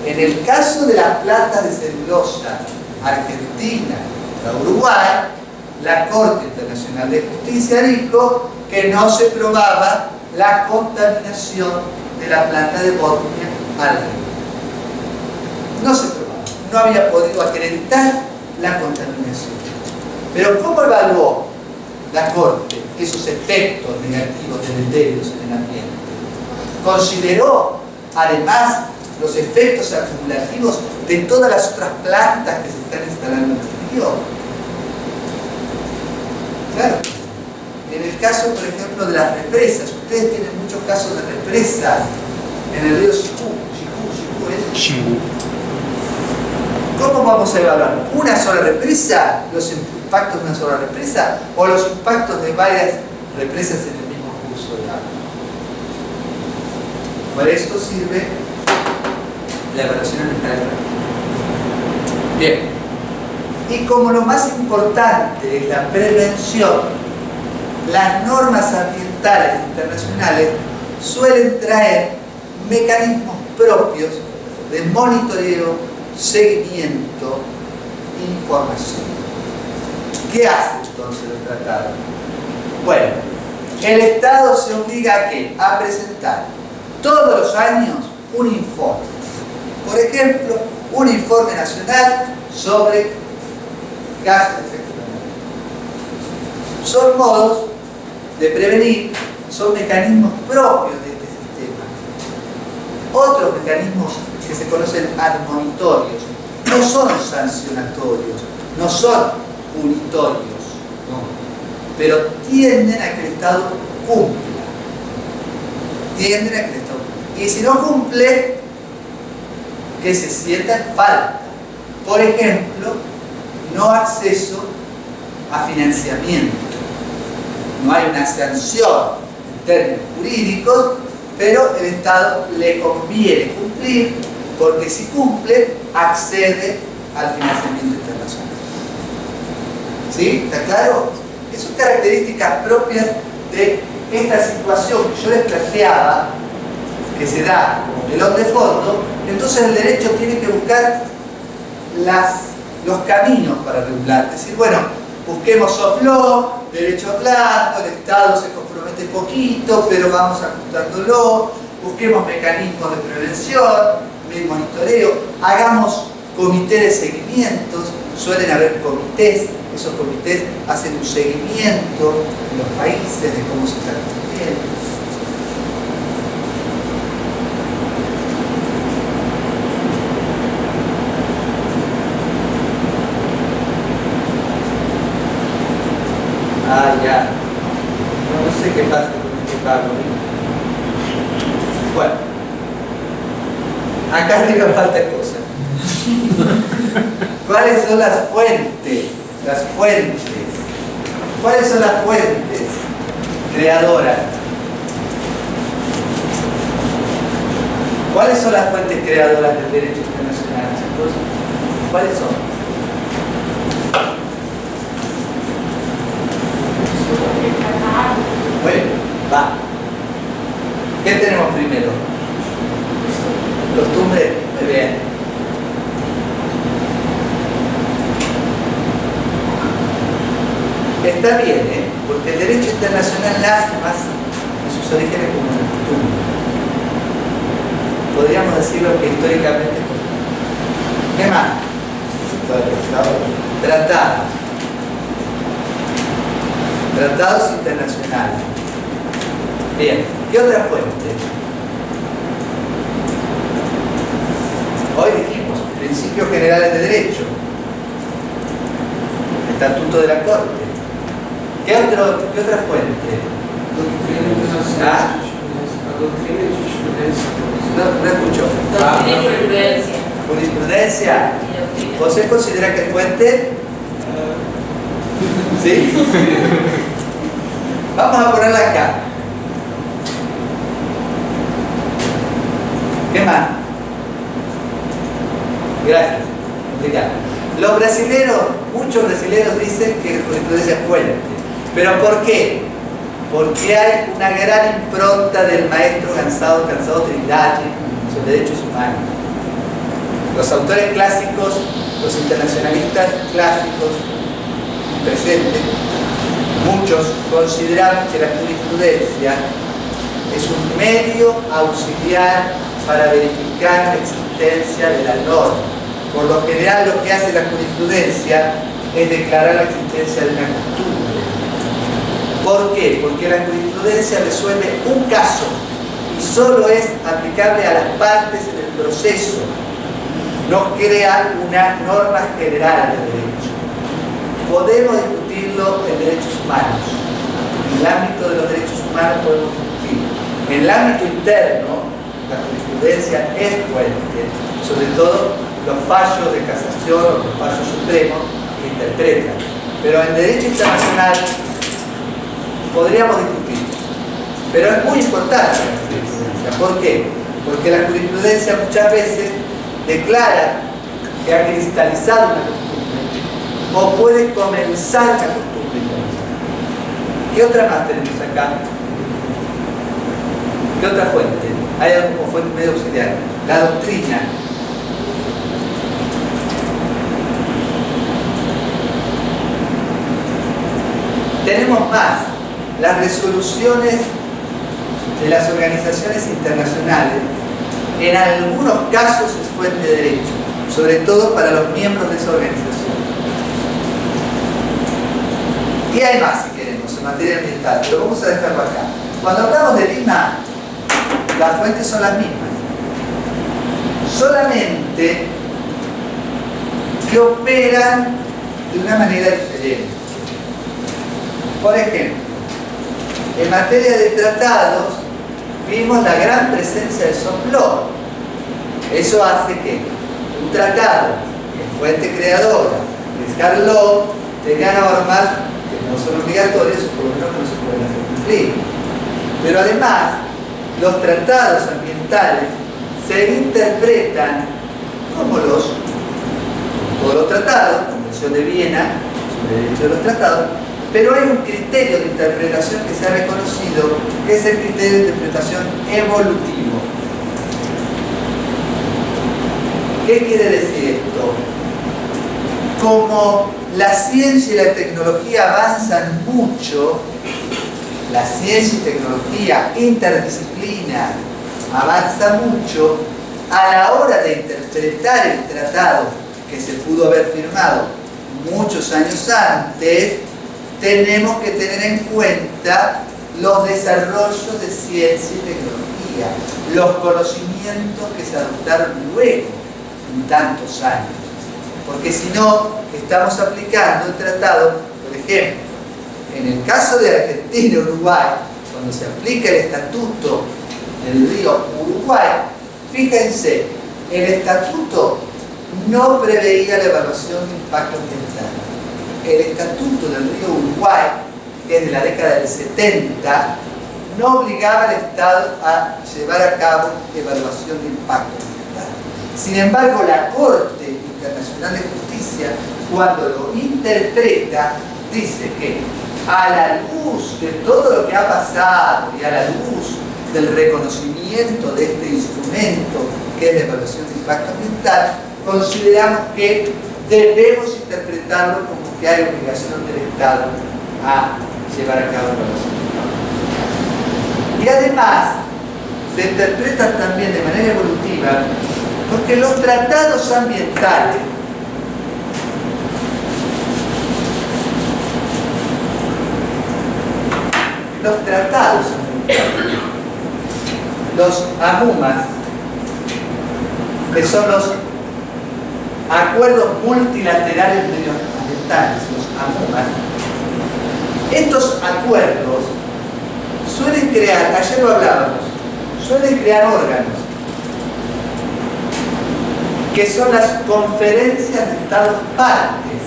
Speaker 1: En el caso de las plantas de celulosa Argentina y Uruguay, la Corte Internacional de Justicia dijo que no se probaba la contaminación de la planta de Botnia al río. No se probaba, no había podido acreditar la contaminación. Pero ¿cómo evaluó la Corte esos efectos negativos deleterios en el ambiente? Consideró además los efectos acumulativos de todas las otras plantas que se están instalando en el río. Claro. En el caso, por ejemplo, de las represas, ustedes tienen muchos casos de represas en el río Xingú. ¿Cómo vamos a evaluar? ¿Una sola represa? ¿Los impactos de una sola represa? ¿O los impactos de varias represas en el mismo curso de agua? Para esto sirve la evaluación ambiental práctica. Bien. Y como lo más importante es la prevención, las normas ambientales internacionales suelen traer mecanismos propios de monitoreo, seguimiento, información. ¿Qué hace entonces el tratado? Bueno, el Estado se obliga ¿a qué? A presentar todos los años un informe. Por ejemplo, un informe nacional sobre gases de efecto invernadero. Son modos de prevenir, son mecanismos propios de este sistema. Otros mecanismos que se conocen admonitorios no son sancionatorios, no son punitorios, no, pero tienden a que el Estado cumpla. Tienden a que el Estado cumpla. Y si no cumple, que se sienta en falta. Por ejemplo, no acceso a financiamiento. No hay una sanción en términos jurídicos, pero el Estado le conviene cumplir, porque si cumple, accede al financiamiento internacional. ¿Sí? ¿Está claro? Esas son características propias de esta situación que yo les planteaba, que se da como telón de fondo. Entonces el derecho tiene que buscar los caminos para regular. Es decir, bueno, busquemos soft law, derecho blando, el Estado se compromete poquito, pero vamos ajustándolo, busquemos mecanismos de prevención, de monitoreo, hagamos comités de seguimientos, suelen haber comités, esos comités hacen un seguimiento en los países de cómo se está cumpliendo. Ah, ya. No sé qué pasa con este pago. Bueno. Acá arriba falta cosas. ¿Cuáles son las fuentes? Las fuentes. ¿Cuáles son las fuentes creadoras? ¿Cuáles son las fuentes creadoras del derecho internacional, chicos? ¿Cuáles son? Bueno, va. ¿Qué tenemos primero? Costumbre. Muy bien. Está bien, ¿eh? Porque el derecho internacional nace más en sus orígenes como una costumbre. Podríamos decirlo que históricamente. ¿Qué más? Tratados. Tratados internacionales. Bien, ¿qué otra fuente? Hoy dijimos, principios generales de derecho. Estatuto de la Corte. ¿Qué otra fuente? ¿Ah?
Speaker 7: Doutrina e jurisprudência.
Speaker 1: No escucho.
Speaker 2: Doctrina y jurisprudencia.
Speaker 1: Jurisprudencia.
Speaker 2: Y doctrina.
Speaker 1: ¿Vos considera que es fuente? ¿Sí? Vamos a ponerla acá. ¿Qué más? Gracias. Obrigado. Los brasileros, muchos brasileros dicen que la jurisprudencia es fuente. ¿Pero por qué? Porque hay una gran impronta del maestro Cansado Trindade sobre derechos humanos. Los autores clásicos, los internacionalistas clásicos presentes, muchos consideraban que la jurisprudencia es un medio auxiliar para verificar la existencia de la norma. Por lo general, lo que hace la jurisprudencia es declarar la existencia de una costumbre. ¿Por qué? Porque la jurisprudencia resuelve un caso y solo es aplicable a las partes en el proceso. No crea una norma general de derecho. Podemos discutirlo en derechos humanos. En el ámbito de los derechos humanos podemos discutirlo. En el ámbito interno, la jurisprudencia es fuente, sobre todo los fallos de casación o los fallos supremos que interpretan. Pero en derecho internacional podríamos discutir. Pero es muy importante la jurisprudencia. ¿Por qué? Porque la jurisprudencia muchas veces declara que ha cristalizado una costumbre o puede comenzar la costumbre. ¿Qué otra más tenemos acá? ¿Qué otra fuente? Hay algo como fuente medio auxiliar. La doctrina. Tenemos más. Las resoluciones de las organizaciones internacionales en algunos casos es fuente de derecho, sobre todo para los miembros de esa organización. Y hay más si queremos en materia ambiental, pero vamos a dejarlo acá. Cuando hablamos de Lima, las fuentes son las mismas. Solamente que operan de una manera diferente. Por ejemplo, en materia de tratados, vimos la gran presencia del soft law. Eso hace que un tratado, que es fuente creadora, que es hard law, tenga normas que no son obligatorias o por lo menos que no se pueden hacer cumplir. Pero además, los tratados ambientales se interpretan como todos los tratados, la Convención de Viena sobre el derecho de los tratados, pero hay un criterio de interpretación que se ha reconocido, que es el criterio de interpretación evolutivo. ¿Qué quiere decir esto? Como la ciencia y la tecnología avanzan mucho, la ciencia y tecnología interdisciplina avanza mucho, a la hora de interpretar el tratado que se pudo haber firmado muchos años antes, tenemos que tener en cuenta los desarrollos de ciencia y tecnología, los conocimientos que se adoptaron luego en tantos años. Porque si no, estamos aplicando el tratado, por ejemplo, en el caso de Argentina y Uruguay, cuando se aplica el estatuto del río Uruguay, fíjense, el estatuto no preveía la evaluación de impacto ambiental. El estatuto del río Uruguay, que es de la década del 70, no obligaba al Estado a llevar a cabo evaluación de impacto ambiental. Sin embargo, la Corte Internacional de Justicia, cuando lo interpreta, dice que a la luz de todo lo que ha pasado y a la luz del reconocimiento de este instrumento que es la evaluación de impacto ambiental, consideramos que debemos interpretarlo como que hay obligación del Estado a llevar a cabo la evaluación de impacto. Y además, se interpretan también de manera evolutiva porque los tratados ambientales los AMUMAS, que son los acuerdos multilaterales medioambientales, los AMUMAS, estos acuerdos suelen crear, ayer lo hablábamos, suelen crear órganos, que son las conferencias de Estados partes,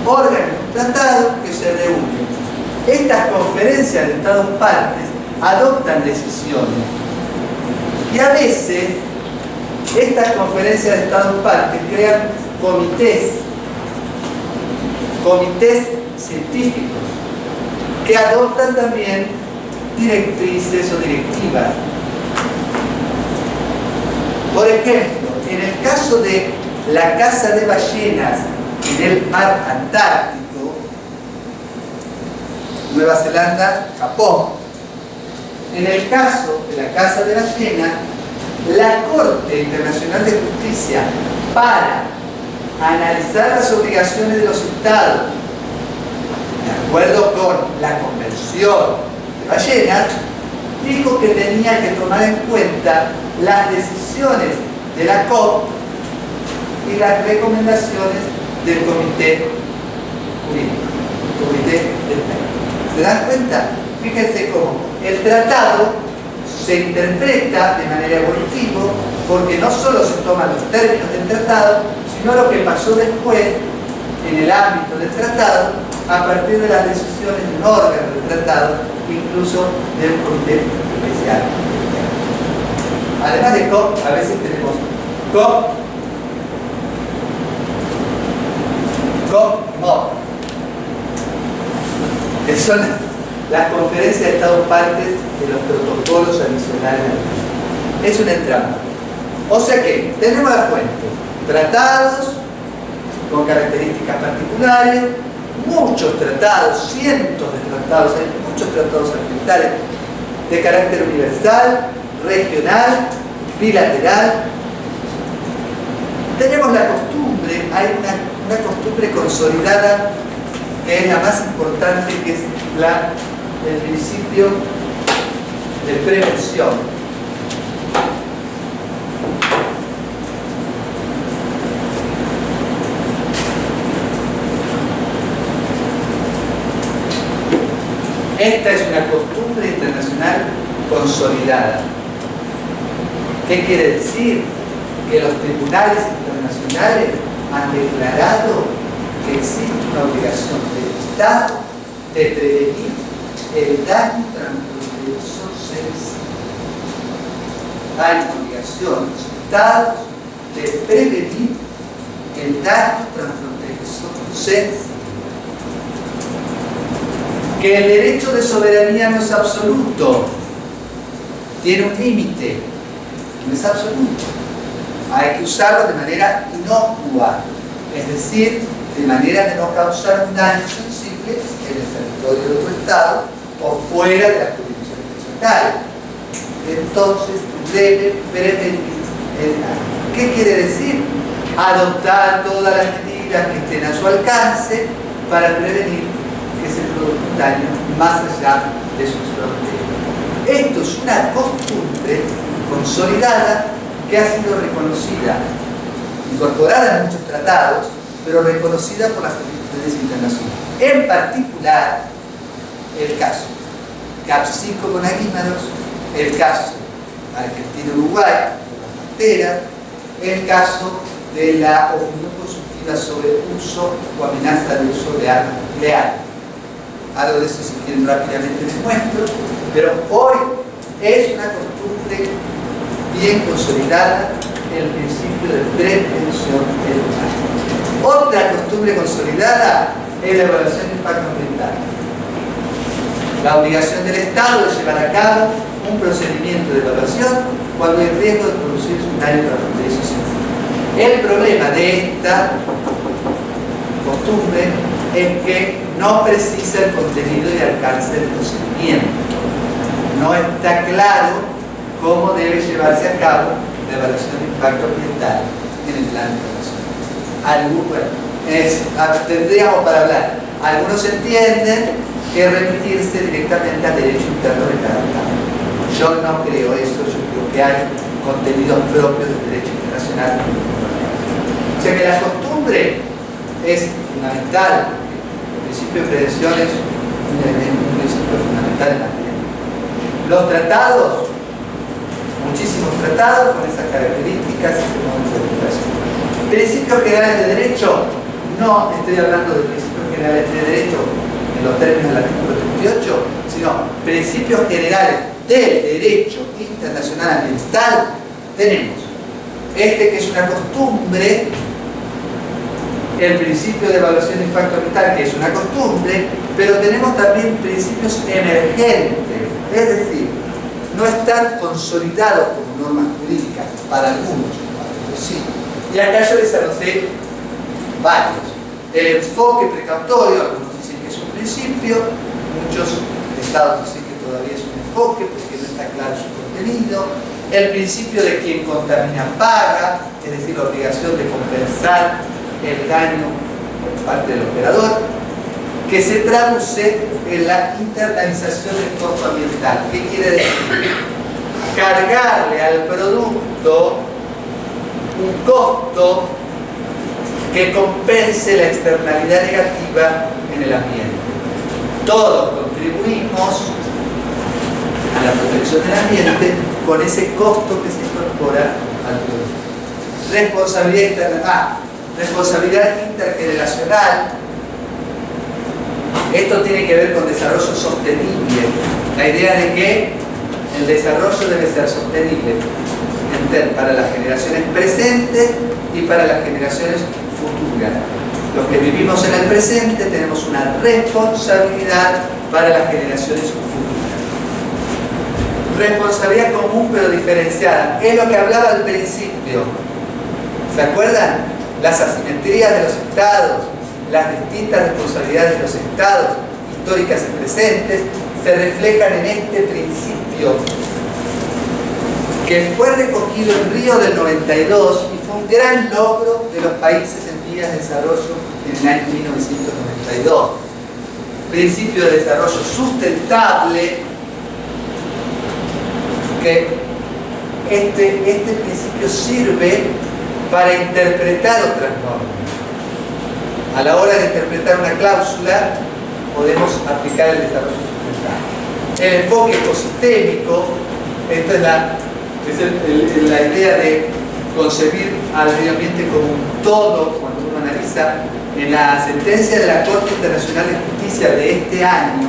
Speaker 1: órganos tratados que se reúnen. Estas conferencias de Estados partes adoptan decisiones y a veces estas conferencias de Estados partes crean comités científicos que adoptan también directrices o directivas. Por ejemplo, en el caso de la caza de ballenas en el mar Antártico, Nueva Zelanda, Japón, en el caso de la caza de ballenas, la Corte Internacional de Justicia, para analizar las obligaciones de los Estados, de acuerdo con la Convención de Ballenas, dijo que tenía que tomar en cuenta las decisiones de la COP y las recomendaciones del Comité Jurídico, Comité del País. ¿Se dan cuenta? Fíjense cómo el tratado se interpreta de manera evolutiva, porque no solo se toman los términos del tratado, sino lo que pasó después en el ámbito del tratado, a partir de las decisiones de un órgano del tratado, incluso del comité especial. Además de COP, a veces tenemos COP, MOP, que son las conferencias de Estados partes de los protocolos adicionales. Es un entramado. O sea que tenemos la fuente: tratados con características particulares, muchos tratados, cientos de tratados, hay muchos tratados ambientales de carácter universal, regional, bilateral. Tenemos la costumbre, hay una costumbre consolidada que es la más importante, que es el principio de prevención. Esta es una costumbre internacional consolidada. ¿Qué quiere decir? Que los tribunales internacionales han declarado que existe una obligación del Estado de prevenir el daño transfronterizo sensible. Hay una obligación de los Estados de prevenir el daño transfronterizo sensible. Que el derecho de soberanía no es absoluto, tiene un límite, no es absoluto. Hay que usarlo de manera inocua, es decir, de manera de no causar un daño sensible en el territorio de otro Estado o fuera de la jurisdicción nacional. Entonces debe prevenir el daño. ¿Qué quiere decir? Adoptar todas las medidas que estén a su alcance para prevenir que se produzca un daño más allá de sus fronteras. Esto es una costumbre consolidada que ha sido reconocida, incorporada en muchos tratados, pero reconocida por las jurisprudencias internacionales. En particular, el caso Capsico con Aguímaros, el caso Argentina-Uruguay, la frontera, el caso de la opinión consultiva sobre uso o amenaza de uso de armas nucleares. Algo de eso, si quieren, rápidamente les muestro, pero hoy es una costumbre bien consolidada el principio de prevención del daño. Otra costumbre consolidada es la evaluación de impacto ambiental. La obligación del Estado de llevar a cabo un procedimiento de evaluación cuando hay riesgo de producir un daño transfronterizo sensible. El problema de esta costumbre es que no precisa el contenido y alcance del procedimiento. No está claro cómo debe llevarse a cabo la evaluación de impacto ambiental en el plano internacional. Tendríamos para hablar. Algunos entienden que remitirse directamente al derecho interno de cada Estado. Yo no creo eso, yo creo que hay contenidos propios del derecho internacional. O sea que la costumbre es fundamental. El principio de prevención es un principio fundamental en la vida. Los tratados muchísimos tratados con esas características y ese modo de interpretación. Principios generales de derecho, no estoy hablando de principios generales de derecho en los términos del artículo 38, sino principios generales del derecho internacional ambiental. Tenemos este que es una costumbre, el principio de evaluación de impacto ambiental, que es una costumbre, pero tenemos también principios emergentes, es decir, no están consolidados como normas jurídicas para algunos, para otros sí. Y acá yo les anoté varios. El enfoque precautorio, algunos dicen que es un principio, muchos estados dicen que todavía es un enfoque porque no está claro su contenido. El principio de quien contamina paga, es decir, la obligación de compensar el daño por parte del operador, que se traduce en la internalización del costo ambiental. ¿Qué quiere decir? Cargarle al producto un costo que compense la externalidad negativa en el ambiente. Todos contribuimos a la protección del ambiente con ese costo que se incorpora al producto. Responsabilidad intergeneracional. Esto tiene que ver con desarrollo sostenible. La idea de que el desarrollo debe ser sostenible para las generaciones presentes y para las generaciones futuras. Los que vivimos en el presente tenemos una responsabilidad para las generaciones futuras. Responsabilidad común pero diferenciada. Es lo que hablaba al principio. ¿Se acuerdan? Las asimetrías de los estados, las distintas responsabilidades de los estados, históricas y presentes, se reflejan en este principio que fue recogido en Río del 92 y fue un gran logro de los países en vías de desarrollo en el año 1992. Principio de desarrollo sustentable, que este principio sirve para interpretar otras normas. A la hora de interpretar una cláusula, podemos aplicar el desarrollo sustentable. El enfoque ecosistémico, esta es la idea de concebir al medio ambiente como un todo. Cuando uno analiza en la sentencia de la Corte Internacional de Justicia de este año,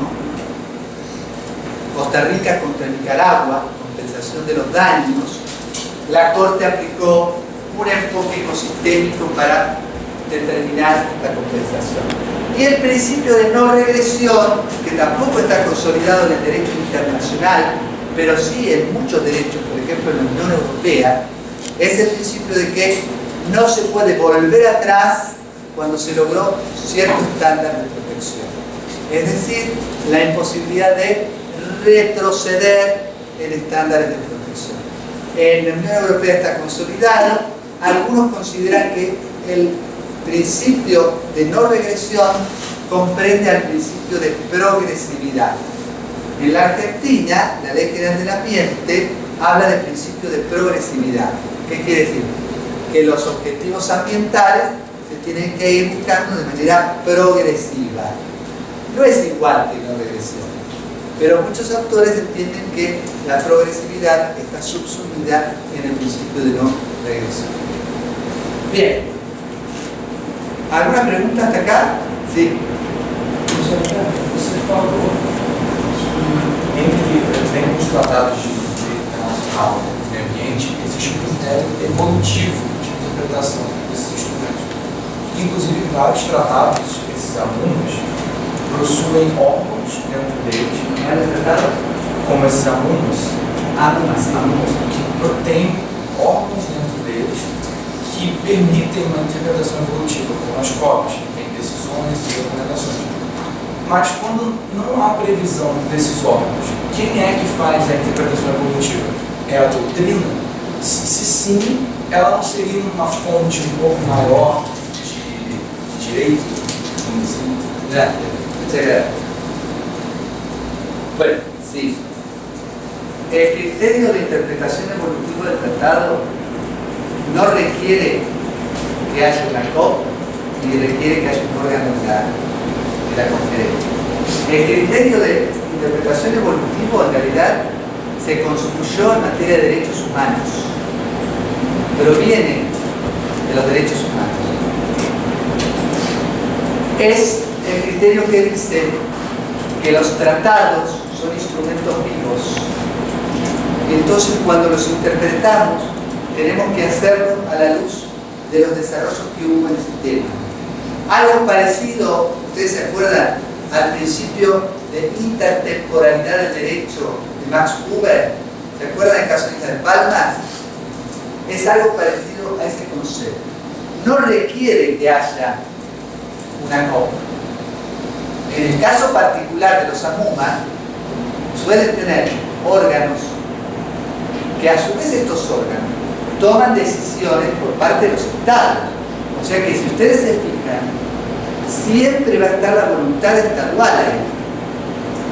Speaker 1: Costa Rica contra Nicaragua, compensación de los daños, la Corte aplicó un enfoque ecosistémico para determinar la compensación. Y el principio de no regresión, que tampoco está consolidado en el derecho internacional, pero sí en muchos derechos, por ejemplo en la Unión Europea, es el principio de que no se puede volver atrás cuando se logró cierto estándar de protección. Es decir, la imposibilidad de retroceder en estándares de protección. En la Unión Europea está consolidado. Algunos consideran que el principio de no regresión comprende al principio de progresividad. En la Argentina, la Ley General del Ambiente habla del principio de progresividad. ¿Qué quiere decir? Que los objetivos ambientales se tienen que ir buscando de manera progresiva. No es igual que la regresión, pero muchos autores entienden que la progresividad está subsumida en el principio de no regresión. Bien. ¿Alguna pregunta hasta acá? Sí.
Speaker 7: Você falou entre os tratados de direito internacional do meio ambiente, existe um critério evolutivo de interpretação desses instrumentos. Inclusive, vários tratados, esses alunos, possuem órgãos dentro deles, como esses alunos, que têm órgãos dentro deles que permitem uma interpretação evolutiva, como as COPs, que têm decisões e recomendações. Mas quando não há previsão desses órgãos, quem é que faz a interpretação evolutiva? É a doutrina? Se sim, ela não seria uma fonte um pouco maior de direito, vamos dizer?
Speaker 1: Muchas gracias. Bueno, sí. El criterio de interpretación evolutiva del tratado no requiere que haya una COP ni requiere que haya un órgano de la conferencia. El criterio de interpretación evolutivo en realidad se construyó en materia de derechos humanos, proviene de los derechos humanos. Es el criterio que dice que los tratados son instrumentos vivos. Y entonces cuando los interpretamos, tenemos que hacerlo a la luz de los desarrollos que hubo en ese tema. Algo parecido, ustedes se acuerdan, al principio de intertemporalidad del derecho de Max Weber, ¿se acuerdan del caso de Isla de Palma? Es algo parecido a ese concepto. No requiere que haya una copia. En el caso particular de los AMUMA, suelen tener órganos que a su vez estos órganos toman decisiones por parte de los estados. O sea que si ustedes se fijan, siempre va a estar la voluntad estadual ahí.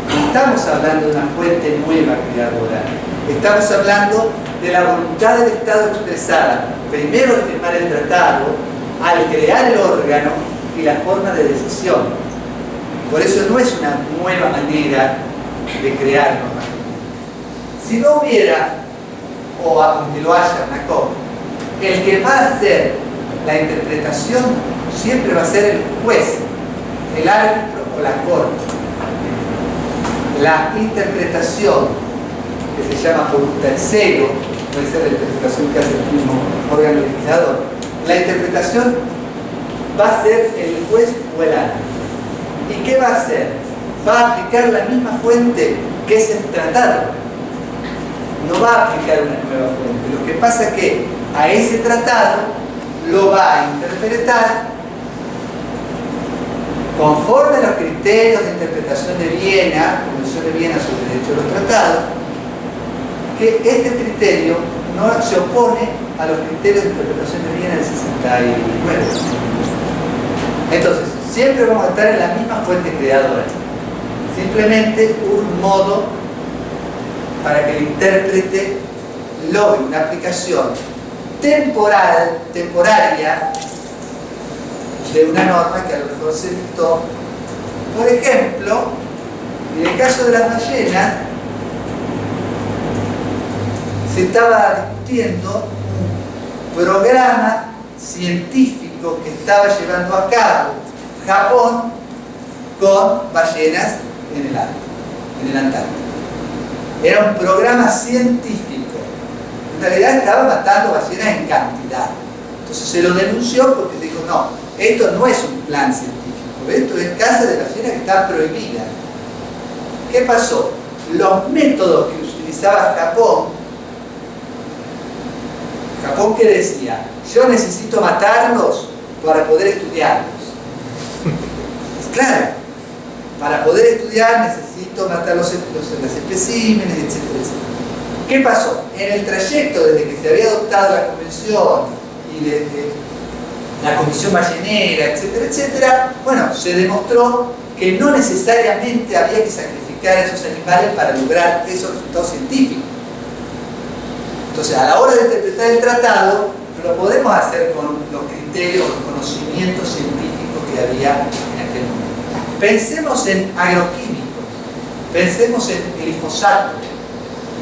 Speaker 1: No estamos hablando de una fuente nueva creadora, estamos hablando de la voluntad del Estado expresada, primero al firmar el tratado, al crear el órgano y la forma de decisión. Por eso no es una nueva manera de crear normas. Si no hubiera, o aunque lo haya, una copia, el que va a hacer la interpretación siempre va a ser el juez, el árbitro o la corte. La interpretación, que se llama por un tercero, puede ser la interpretación que hace el mismo órgano legislador, la interpretación va a ser el juez o el árbitro. ¿Y qué va a hacer? Va a aplicar la misma fuente que es el tratado. No va a aplicar una nueva fuente. Lo que pasa es que a ese tratado lo va a interpretar conforme a los criterios de interpretación de Viena, Convención de Viena sobre el derecho de los tratados, que este criterio no se opone a los criterios de interpretación de Viena del 69. Entonces, siempre vamos a estar en la misma fuente creadora. Simplemente un modo para que el intérprete logre una aplicación temporaria de una norma que a lo mejor se dictó. Por ejemplo, en el caso de las ballenas, se estaba discutiendo un programa científico que estaba llevando a cabo Japón con ballenas en el Antártico. Era un programa científico. En realidad estaba matando ballenas en cantidad. Entonces se lo denunció porque dijo, no, esto no es un plan científico, esto es caza de ballenas que está prohibida. ¿Qué pasó? Los métodos que utilizaba Japón que decía, yo necesito matarlos para poder estudiarlos. Claro, para poder estudiar necesito matar los especímenes, etcétera, etcétera. ¿Qué pasó? En el trayecto desde que se había adoptado la convención y desde la comisión ballenera, etcétera, etcétera, bueno, se demostró que no necesariamente había que sacrificar a esos animales para lograr esos resultados científicos. Entonces, a la hora de interpretar el tratado, lo podemos hacer con los criterios, los conocimientos científicos que había en aquel momento. Pensemos en agroquímicos, pensemos en glifosato,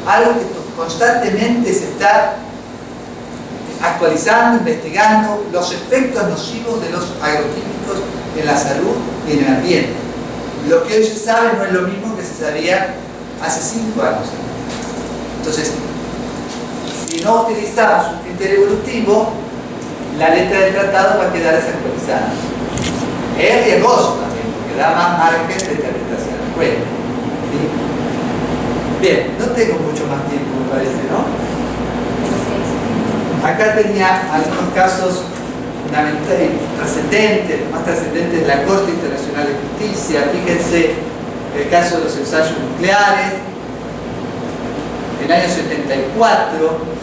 Speaker 1: algo que constantemente se está actualizando, investigando los efectos nocivos de los agroquímicos en la salud y en el ambiente. Lo que hoy se sabe no es lo mismo que se sabía hace 5 años. Entonces, si no utilizamos un criterio evolutivo, la letra del tratado va a quedar desactualizada. Es riesgoso también, porque da más margen de interpretación. Bueno, ¿sí? Bien, no tengo mucho más tiempo, me parece, ¿no? Acá tenía algunos casos fundamentales, trascendentes, los más trascendentes de la Corte Internacional de Justicia. Fíjense el caso de los ensayos nucleares, en el año 74,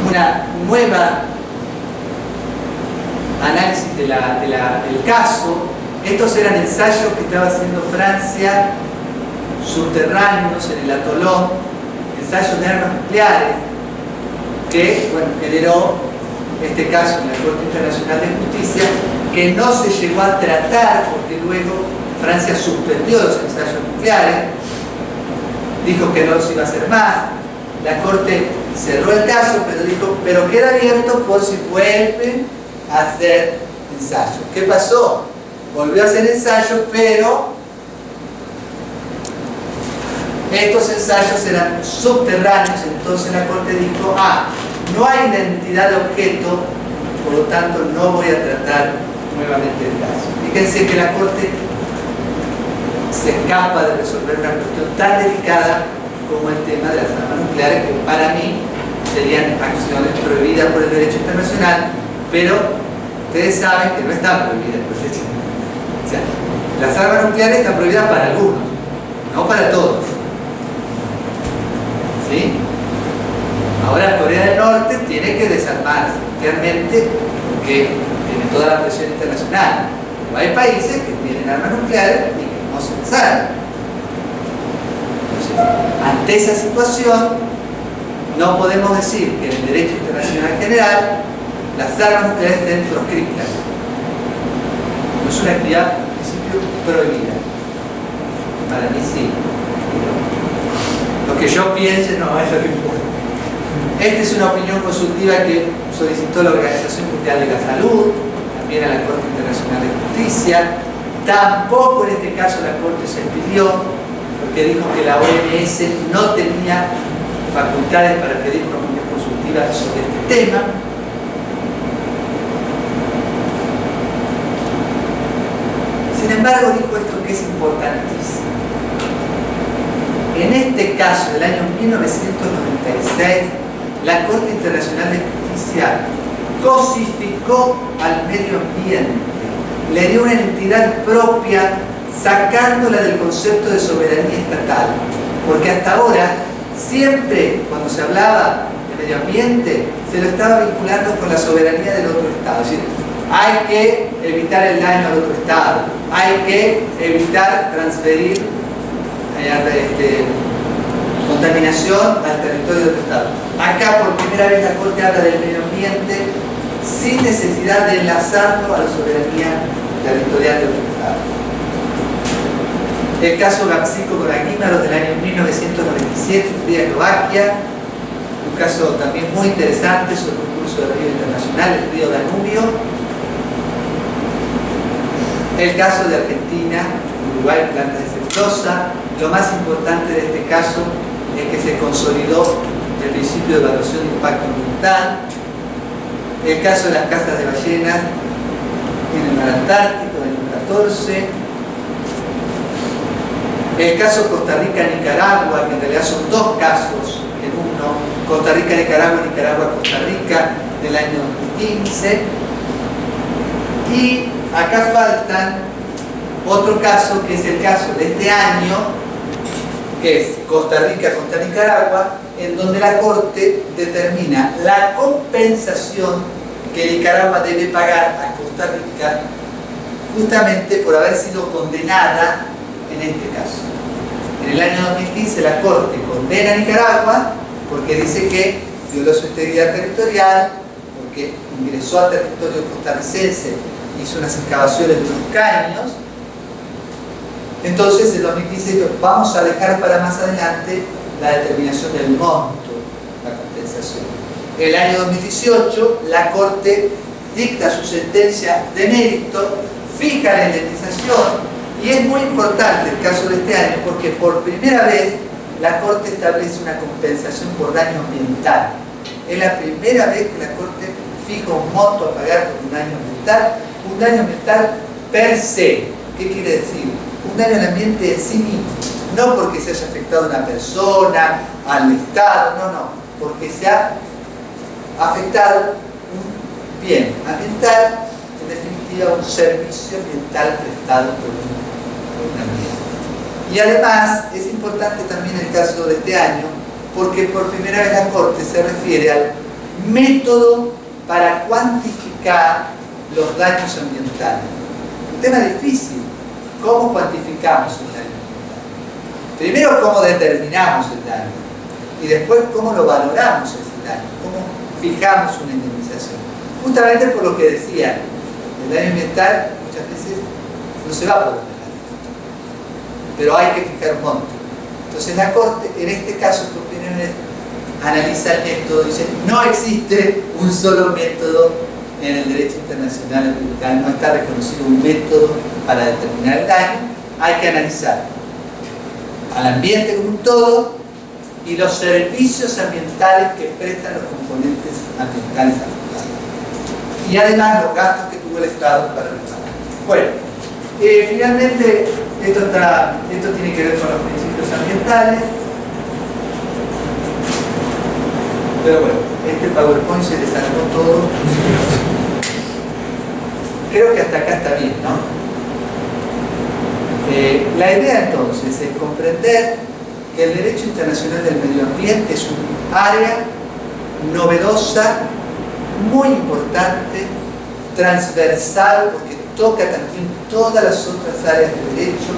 Speaker 1: una nueva análisis del caso. Estos eran ensayos que estaba haciendo Francia, subterráneos en el atolón, ensayos de armas nucleares, que bueno, generó este caso en la Corte Internacional de Justicia, que no se llegó a tratar porque luego Francia suspendió los ensayos nucleares. dijo que no los iba a hacer más. La Corte cerró el caso, pero dijo, pero queda abierto por si vuelven a hacer ensayo. ¿Qué pasó? Volvió a hacer ensayo, pero estos ensayos eran subterráneos, entonces la Corte dijo, no hay identidad de objeto, por lo tanto no voy a tratar nuevamente el caso. Fíjense que la Corte se escapa de resolver una cuestión tan delicada como el tema de las armas nucleares, que para mí serían acciones prohibidas por el derecho internacional, pero ustedes saben que no están prohibidas por el derecho internacional. O sea, las armas nucleares están prohibidas para algunos, no para todos. ¿Sí? Ahora Corea del Norte tiene que desarmarse nuclearmente porque tiene toda la presión internacional. Pero hay países que tienen armas nucleares y que no se desarman. Ante esa situación, no podemos decir que en el derecho internacional general las armas nucleares estén proscritas. No es una actividad, en principio, prohibida. Para mí sí. Lo que yo piense no es lo que importa. Esta es una opinión consultiva que solicitó la Organización Mundial de la Salud, también a la Corte Internacional de Justicia. Tampoco en este caso la Corte se pidió, porque dijo que la OMS no tenía facultades para pedir una opinión consultiva sobre este tema. Sin embargo, dijo esto que es importantísimo. En este caso, del año 1996, la Corte Internacional de Justicia cosificó al medio ambiente, le dio una entidad propia, sacándola del concepto de soberanía estatal, porque hasta ahora siempre cuando se hablaba de medio ambiente se lo estaba vinculando con la soberanía del otro estado. Es decir, hay que evitar el daño al otro estado, hay que evitar transferir contaminación al territorio del estado. Acá por primera vez la Corte habla del medio ambiente sin necesidad de enlazarlo a la soberanía territorial del otro estado. El caso Gapsico con Aguímaros del año 1997 en Eslovaquia, un caso también muy interesante sobre un curso de río internacional, el río Danubio. El caso de Argentina, Uruguay, plantas de celulosa. Lo más importante de este caso es que se consolidó el principio de evaluación de impacto ambiental. El caso de las casas de ballenas en el mar Antártico del año 14. El caso Costa Rica-Nicaragua, que en realidad son dos casos en uno, Costa Rica-Nicaragua, Nicaragua-Costa Rica, del año 2015. Y acá faltan otro caso, que es el caso de este año, que es Costa Rica contra Nicaragua, en donde la Corte determina la compensación que Nicaragua debe pagar a Costa Rica justamente por haber sido condenada en este caso. En el año 2015 la Corte condena a Nicaragua porque dice que violó su integridad territorial, porque ingresó a territorio costarricense, hizo unas excavaciones de unos caños. Entonces en 2015 dijo, vamos a dejar para más adelante la determinación del monto, la compensación. El año 2018 la Corte dicta su sentencia de mérito, fija la indemnización. Y es muy importante el caso de este año porque por primera vez la Corte establece una compensación por daño ambiental. Es la primera vez que la Corte fija un monto a pagar por un daño ambiental per se. ¿Qué quiere decir? Un daño al ambiente en sí mismo. No porque se haya afectado a una persona, al Estado, no, porque se ha afectado un bien ambiental, en definitiva un servicio ambiental prestado por un ambiente. Y además es importante también el caso de este año porque por primera vez la Corte se refiere al método para cuantificar los daños ambientales. Un tema difícil. ¿Cómo cuantificamos el daño ambiental? Primero, ¿cómo determinamos el daño? Y después, ¿cómo lo valoramos ese daño? ¿Cómo fijamos una indemnización? Justamente por lo que decía, el daño ambiental muchas veces no se va a poder pagar, pero hay que fijar un monto. Entonces la Corte, en este caso, ¿qué opinión es? Analiza el método, dice, no existe un solo método en el derecho internacional ambiental, no está reconocido un método para determinar el daño, hay que analizar al ambiente como un todo y los servicios ambientales que prestan los componentes ambientales afectados. Y además los gastos que tuvo el Estado para reparar. Bueno, finalmente esto tiene que ver con los principios ambientales. Pero bueno, este PowerPoint se desarmó todo. Creo que hasta acá está bien, ¿no? La idea entonces es comprender que el derecho internacional del medio ambiente es un área novedosa, muy importante, transversal, porque toca también todas las otras áreas del derecho.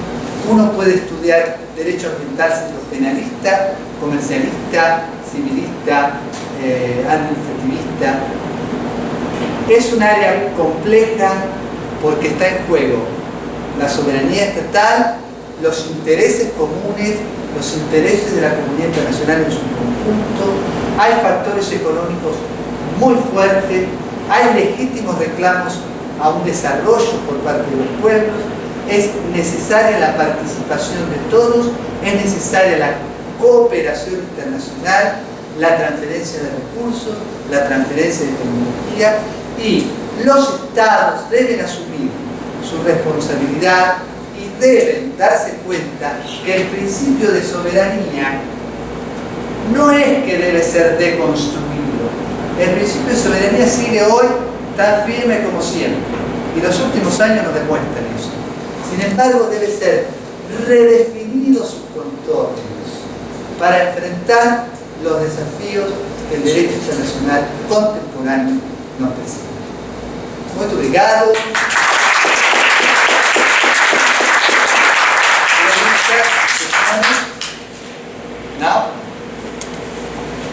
Speaker 1: Uno puede estudiar derecho ambiental siendo penalista, comercialista, civilista, administrativista. Es un área compleja porque está en juego la soberanía estatal, los intereses comunes, los intereses de la comunidad internacional en su conjunto. Hay factores económicos muy fuertes, hay legítimos reclamos a un desarrollo por parte de los pueblos. Es necesaria la participación de todos, es necesaria la cooperación internacional, la transferencia de recursos, la transferencia de tecnología, y los estados deben asumir su responsabilidad y deben darse cuenta que el principio de soberanía no es que debe ser deconstruido. El principio de soberanía sigue hoy tan firme como siempre y los últimos años nos demuestran eso. Sin embargo, debe ser redefinido sus contornos para enfrentar los desafíos que el derecho internacional contemporáneo nos presenta. Muy obrigado. Now?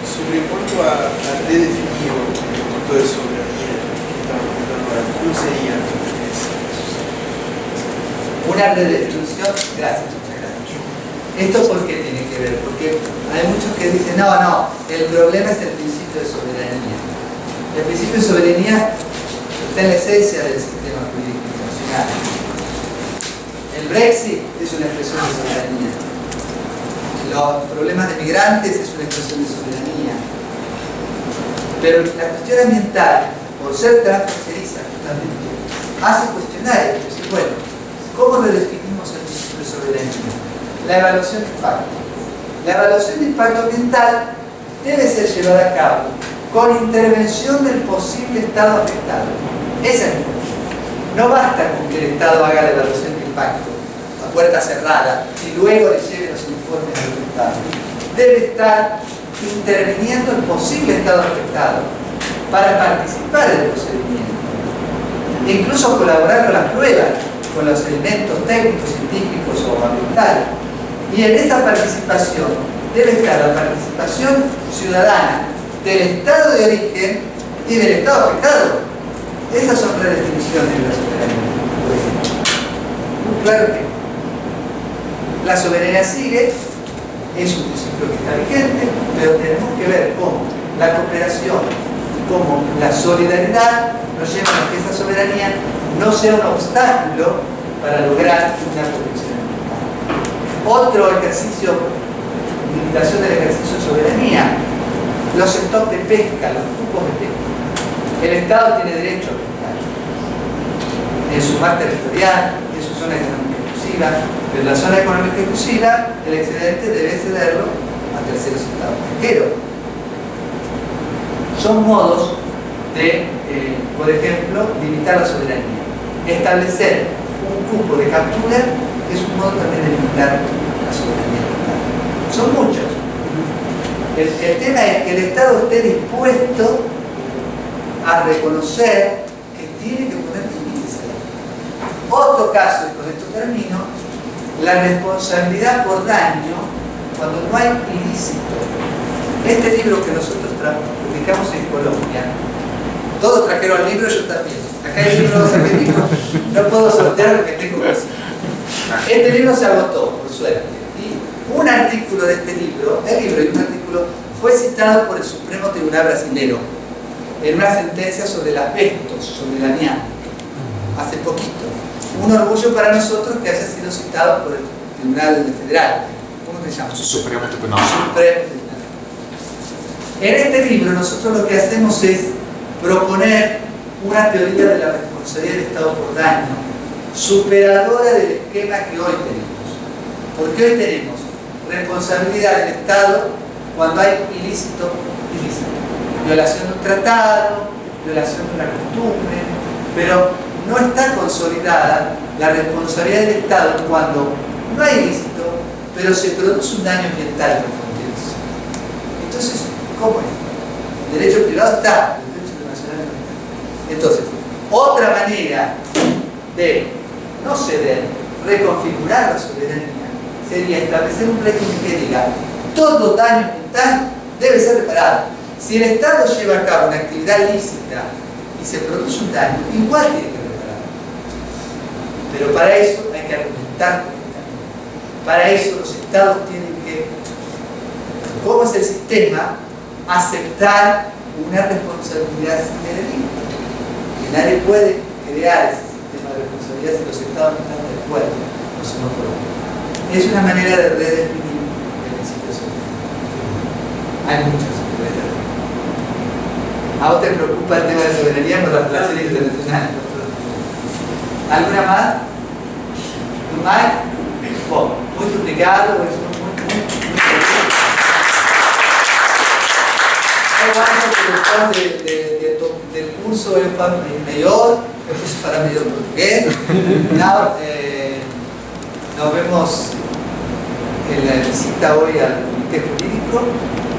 Speaker 8: Sobre quanto a redefinir o controle de soberanía que estamos comentando ahora, ¿cómo sería?
Speaker 1: Una redefinición, gracias, muchas gracias. ¿Esto por qué tiene que ver? Porque hay muchos que dicen, no, el problema es el principio de soberanía. El principio de soberanía está en la esencia del sistema jurídico internacional. El Brexit es una expresión de soberanía. Los problemas de migrantes es una expresión de soberanía. Pero la cuestión ambiental, por ser transfronteriza justamente, hace cuestionar esto. Es decir, bueno, ¿cómo redefinimos el principio de soberanía? La evaluación de impacto. La evaluación de impacto ambiental debe ser llevada a cabo con intervención del posible Estado afectado. Esa es la cuestión. No basta con que el Estado haga la evaluación de impacto a puerta cerrada y luego le lleve los informes al Estado. Debe estar interviniendo el posible Estado afectado para participar del procedimiento e incluso colaborar con las pruebas, con los elementos técnicos, científicos o ambientales. Y en esa participación debe estar la participación ciudadana del Estado de origen y del Estado afectado. Esas son redefiniciones de la soberanía. Muy claro que la soberanía sigue, es un principio que está vigente, pero tenemos que ver cómo la cooperación y cómo la solidaridad nos llevan a que esa soberanía no sea un obstáculo para lograr una protección ambiental. Otro ejercicio, limitación del ejercicio de soberanía, los stocks de pesca, los cupos de pesca. El Estado tiene derecho a pescar en su mar territorial, en su zona económica exclusiva, pero en la zona económica exclusiva el excedente debe cederlo a terceros estados pesqueros. Son modos de, por ejemplo, limitar la soberanía. Establecer un cupo de captura es un modo también de limitar la soberanía estatal. Son muchos. El tema es que el Estado esté dispuesto a reconocer que tiene que poner límites a esto. Otro caso, y con esto termino, la responsabilidad por daño cuando no hay ilícito. Este libro que nosotros publicamos en Colombia, todos trajeron el libro, yo también. Acá hay libros argentinos, no puedo sortear porque tengo cosas. Este libro se agotó, por suerte. Y un artículo de este libro, el libro y un artículo, fue citado por el Supremo Tribunal Brasilero en una sentencia sobre el asbesto, sobre el amianto, hace poquito. Un orgullo para nosotros que haya sido citado por el Tribunal Federal. ¿Cómo te llamas?
Speaker 5: Supremo Tribunal.
Speaker 1: Supremo Tribunal. En este libro nosotros lo que hacemos es proponer una teoría de la responsabilidad del Estado por daño, superadora del esquema que hoy tenemos. Porque hoy tenemos responsabilidad del Estado cuando hay ilícito, violación de un tratado, violación de una costumbre, pero no está consolidada la responsabilidad del Estado cuando no hay ilícito, pero se produce un daño ambiental confundioso. Entonces, ¿cómo es? El derecho privado está, el derecho internacional no está. Entonces, otra manera de no ceder, reconfigurar la soberanía, sería establecer un régimen que diga todo daño ambiental debe ser reparado. Si el Estado lleva a cabo una actividad lícita y se produce un daño, igual tiene que repararlo. Pero para eso hay que argumentar correctamente. Para eso los Estados tienen que, como es el sistema, aceptar una responsabilidad sin límite. Que nadie puede crear ese sistema de responsabilidad si los Estados no están de acuerdo o se no pueden. Es una manera de redefinir el principio social. Hay muchas. ¿A vos te preocupa el tema de soberanía con las relaciones internacionales? ¿Alguna más? ¿No hay? Bom, muito obrigado. Eu acho que depois del curso eu falo melhor, eu preciso falar melhor português. Nos vemos en la visita hoy al Comité Jurídico.